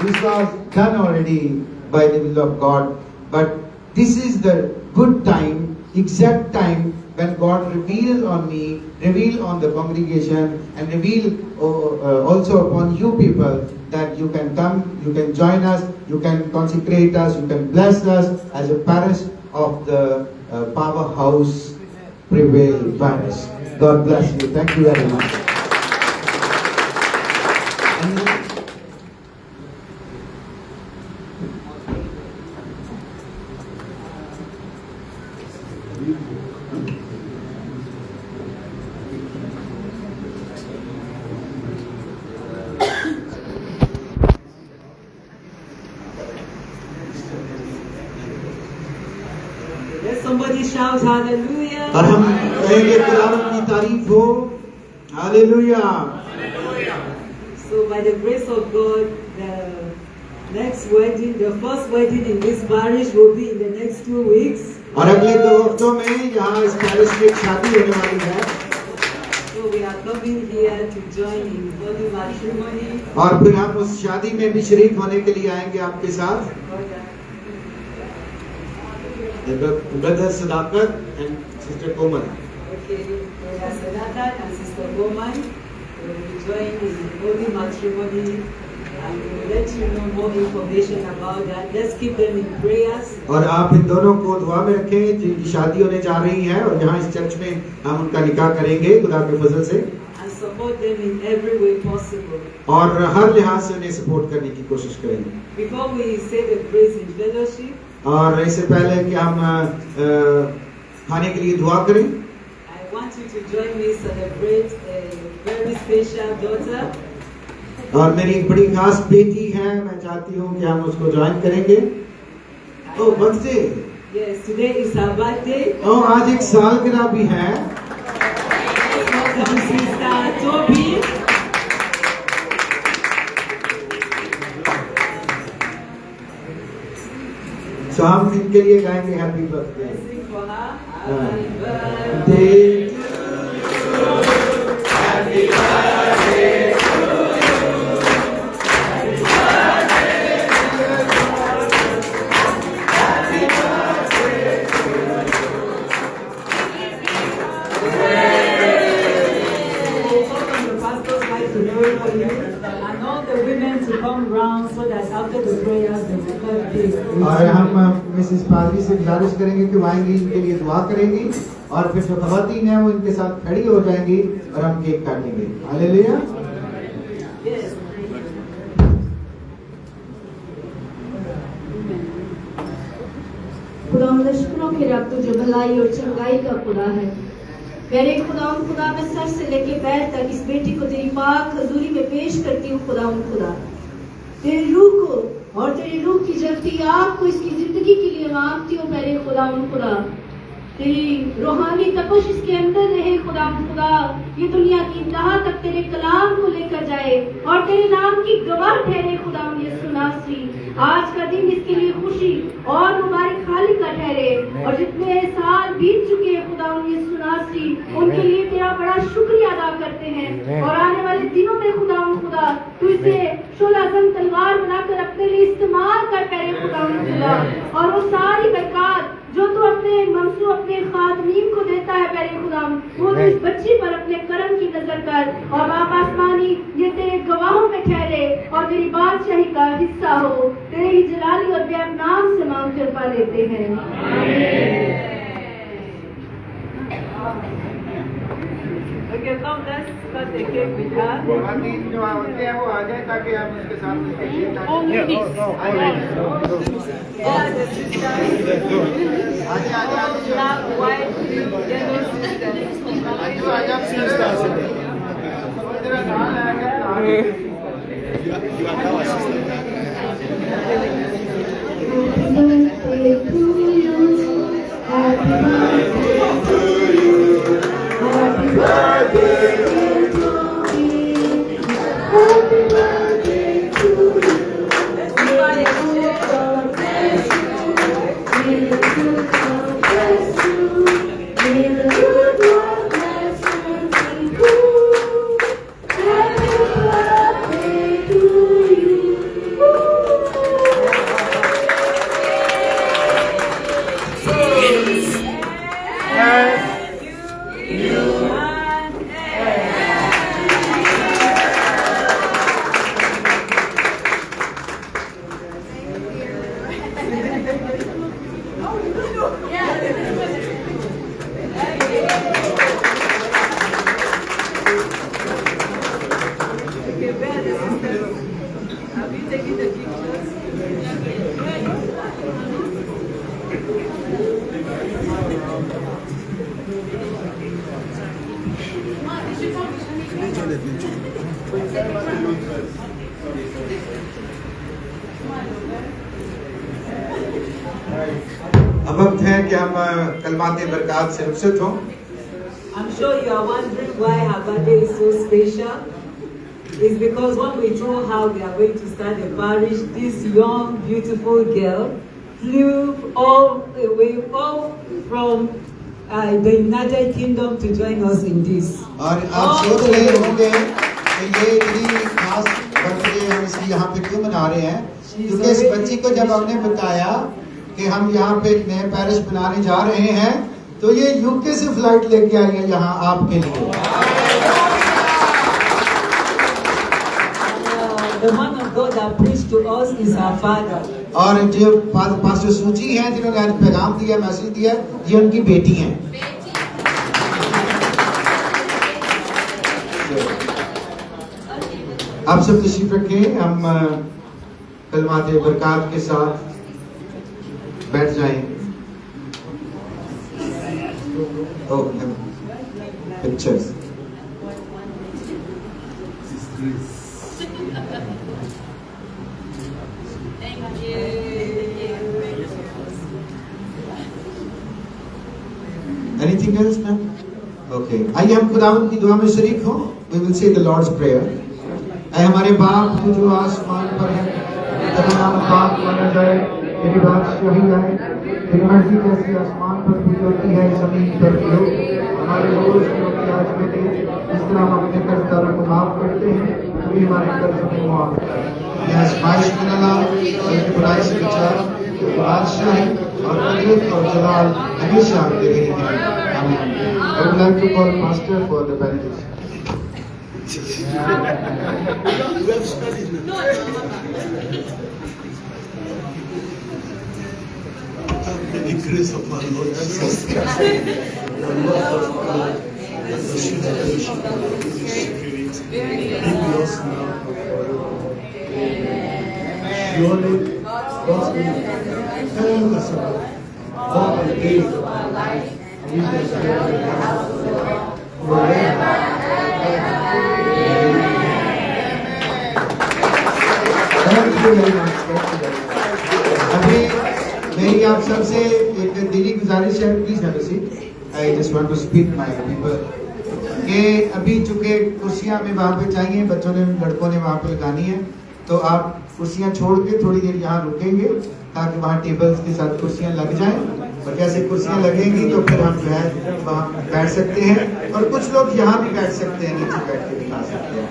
this was done already by the will of God. But this is the good time, exact time when God revealed on me, revealed on the congregation, and revealed also upon you people that you can come, you can join us, you can consecrate us, you can bless us as a parish of the Powerhouse Prevail Parish. God bless you. Thank you very much. Let somebody shout hallelujah. और हम कहेंगे खुदावंद की तारीफ हो. Hallelujah. So by the grace of God, the next wedding, the first wedding in this parish will be in the next 2 weeks. और अगले 2 हफ्तों में यहाँ इस पैरिश में एक शादी होने वाली है. So we are coming here to join in holy matrimony. और फिर हम उस शादी में भी शरीक होने के लिए आएंगे आपके साथ. Brother Sadakat and Sister Komal. Okay, Brother Sadakat and Sister Komal will be joining in holy matrimony, and we will let you know more information about that. Let's keep them in prayers. और आप इन दोनों को दुआ में रखें जिनकी शादी होने जा रही है, और यहाँ इस चर्च में हम उनका निकाह करेंगे खुदा के फजल से. And support them in every way possible. और हर लिहाज से उन्हें सपोर्ट करने की कोशिश करेंगे. Before we say the praise in fellowship, और इससे पहले कि हम खाने के लिए दुआ करें, I want you to join me celebrate a very special daughter. और मेरी एक बड़ी खास बेटी है, मैं चाहती हूँ कि हम उसको ज्वाइन करेंगे. Oh birthday. Yes, today is her birthday. Oh आज एक सालगिरह भी है. Welcome, Sister Toby. तो हम इनके लिए गाएंगे happy birthday. Let's sing for her. Happy birthday to you. Happy birthday to you. Happy birthday to you. Happy birthday to you. after the prayers, they will come here. और हम Mrs पादरी से गुजारिश करेंगे कि वो आएंगी, इनके लिए दुआ करेंगी और फिर जो खवातीन है वो इनके साथ खड़ी हो जाएंगी और हम केक काटेंगे। हालेलुया। Yes. खुदा लश्करों के रब तो जो भलाई और चंगाई का खुदा है। मेरे खुदा मैं सर से लेके पैर तक इस बेटी को तेरी पाक हजूरी में पेश करती हूँ खुदा। तेरी रूह को और तेरी रूह की जलती आग को इसकी जिंदगी के लिए मांगती हूँ मेरे खुदा। तेरी रूहानी तपश इसके अंदर रहे खुदा। ये दुनिया की इंतहा तक तेरे कलाम को लेकर जाए और तेरे नाम की गवाह ठहरे खुदा यीशु नासरी। आज का दिन इसके लिए खुशी और मुबारक खाली का ठहरे और जितने साल बीत चुके हैं खुदा यीशु नासरी उनके लिए तेरा बड़ा शुक्रिया अदा करते हैं और आने वाले दिनों में खुदा तू इसे शोलाजम तलवार बनाकर अपने लिए इस्तेमाल कर करे खुदा और वो सारी बरकत जो तू अपने मंसू अपने खादमीन को देता है प्यारे खुदा वो तो इस बच्ची पर अपने करम की नजर कर और बाप आसमानी ये तेरे गवाहों में ठहरे और तेरी बादशाही का हिस्सा हो। तेरे ही जलाली और बेअब नाम से मांग कर पा लेते हैं। Okay, come, let's cut the cake with her. खवातीन जो होते हैं वो आ जाए ताकि हम उसके साथ मिलकर केक काटें। Only this. Yeah, the sisters. आजा Black, white, green, yellow sisters. तेरा नाम आएगा। अब वक्त है कि हम कलमात बरकत से रुखसत हों। I'm sure you are wondering why her birthday is so special. It's because when we told her we are going to start the parish, this young, beautiful girl flew all the way from the United Kingdom to join us in this. और आप सोच रहे होंगे कि ये इतनी खास birthday हम इसलिए यहाँ पे क्यों मना रहे हैं, क्योंकि इस बच्ची को जब हमने बताया कि हम यहाँ पे एक नए पैरिश बनाने जा रहे हैं तो ये यूके से फ्लाइट लेके आई है यहाँ आपके लिए। The man of God that preached to us is our father. और जो पास्टर सूची हैं जिन्होंने आज पैगाम दिया, मैसेज दिया, ये उनकी बेटी हैं। आप सब तशरीफ रखें, हम कलमात बरकत के साथ बैठ जाएं। Pictures Anything else, ma'am? Okay. आइए हम खुदावंद की दुआ में शरीक हों। We will say the Lord's Prayer. ऐ हमारे बाप तू जो आसमान पर है, तेरा नाम पाक माना जाए, तेरी बादशाही आए, तेरी मर्जी जैसी आसमान पर पूरी होती है जमीन पर भी हो। हमारे रोज की रोटी आज में दे, जिस तरह हम अपने कर्जदारों को माफ करते हैं, तू भी हमारे कर्जों को माफ कर। यह आजमाइश में न ला, बल्कि बुराई से बचा। बादशाही और कुदरत और जलाल हमेशा तेरे ही हैं। आमीन। I would like to call Pastor for the benediction. We have studied now. May the grace of our Lord Jesus Christ, the love of God, and the sweet fellowship of the Holy Spirit be with us now and forever. Surely, God's goodness and us all the days of our life, and we shall dwell in the house of the Lord forever and ever. Thank you very much. अभी मेरी आप सबसे एक दिली गुजारिश है, please have a seat. I just want to speak my people कि अभी चूंकि कुर्सियां में वहाँ पे चाहिए, बच्चों ने लड़कों ने वहाँ पे लगानी है, तो आप कुर्सियां छोड़ के थोड़ी देर यहाँ रुकेंगे ताकि वहाँ टेबल्स के साथ कुर्सियां लग जाएं, और जैसे कुर्सियां लगेंगी तो फिर हम जो है वहाँ बैठ सकते हैं, और कुछ लोग यहाँ भी बैठ सकते हैं, नीचे बैठ के भी खा सकते हैं.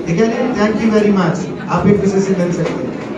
ठीक है, थैंक यू वेरी मच. आप एक दूसरे से मिल सकते हैं.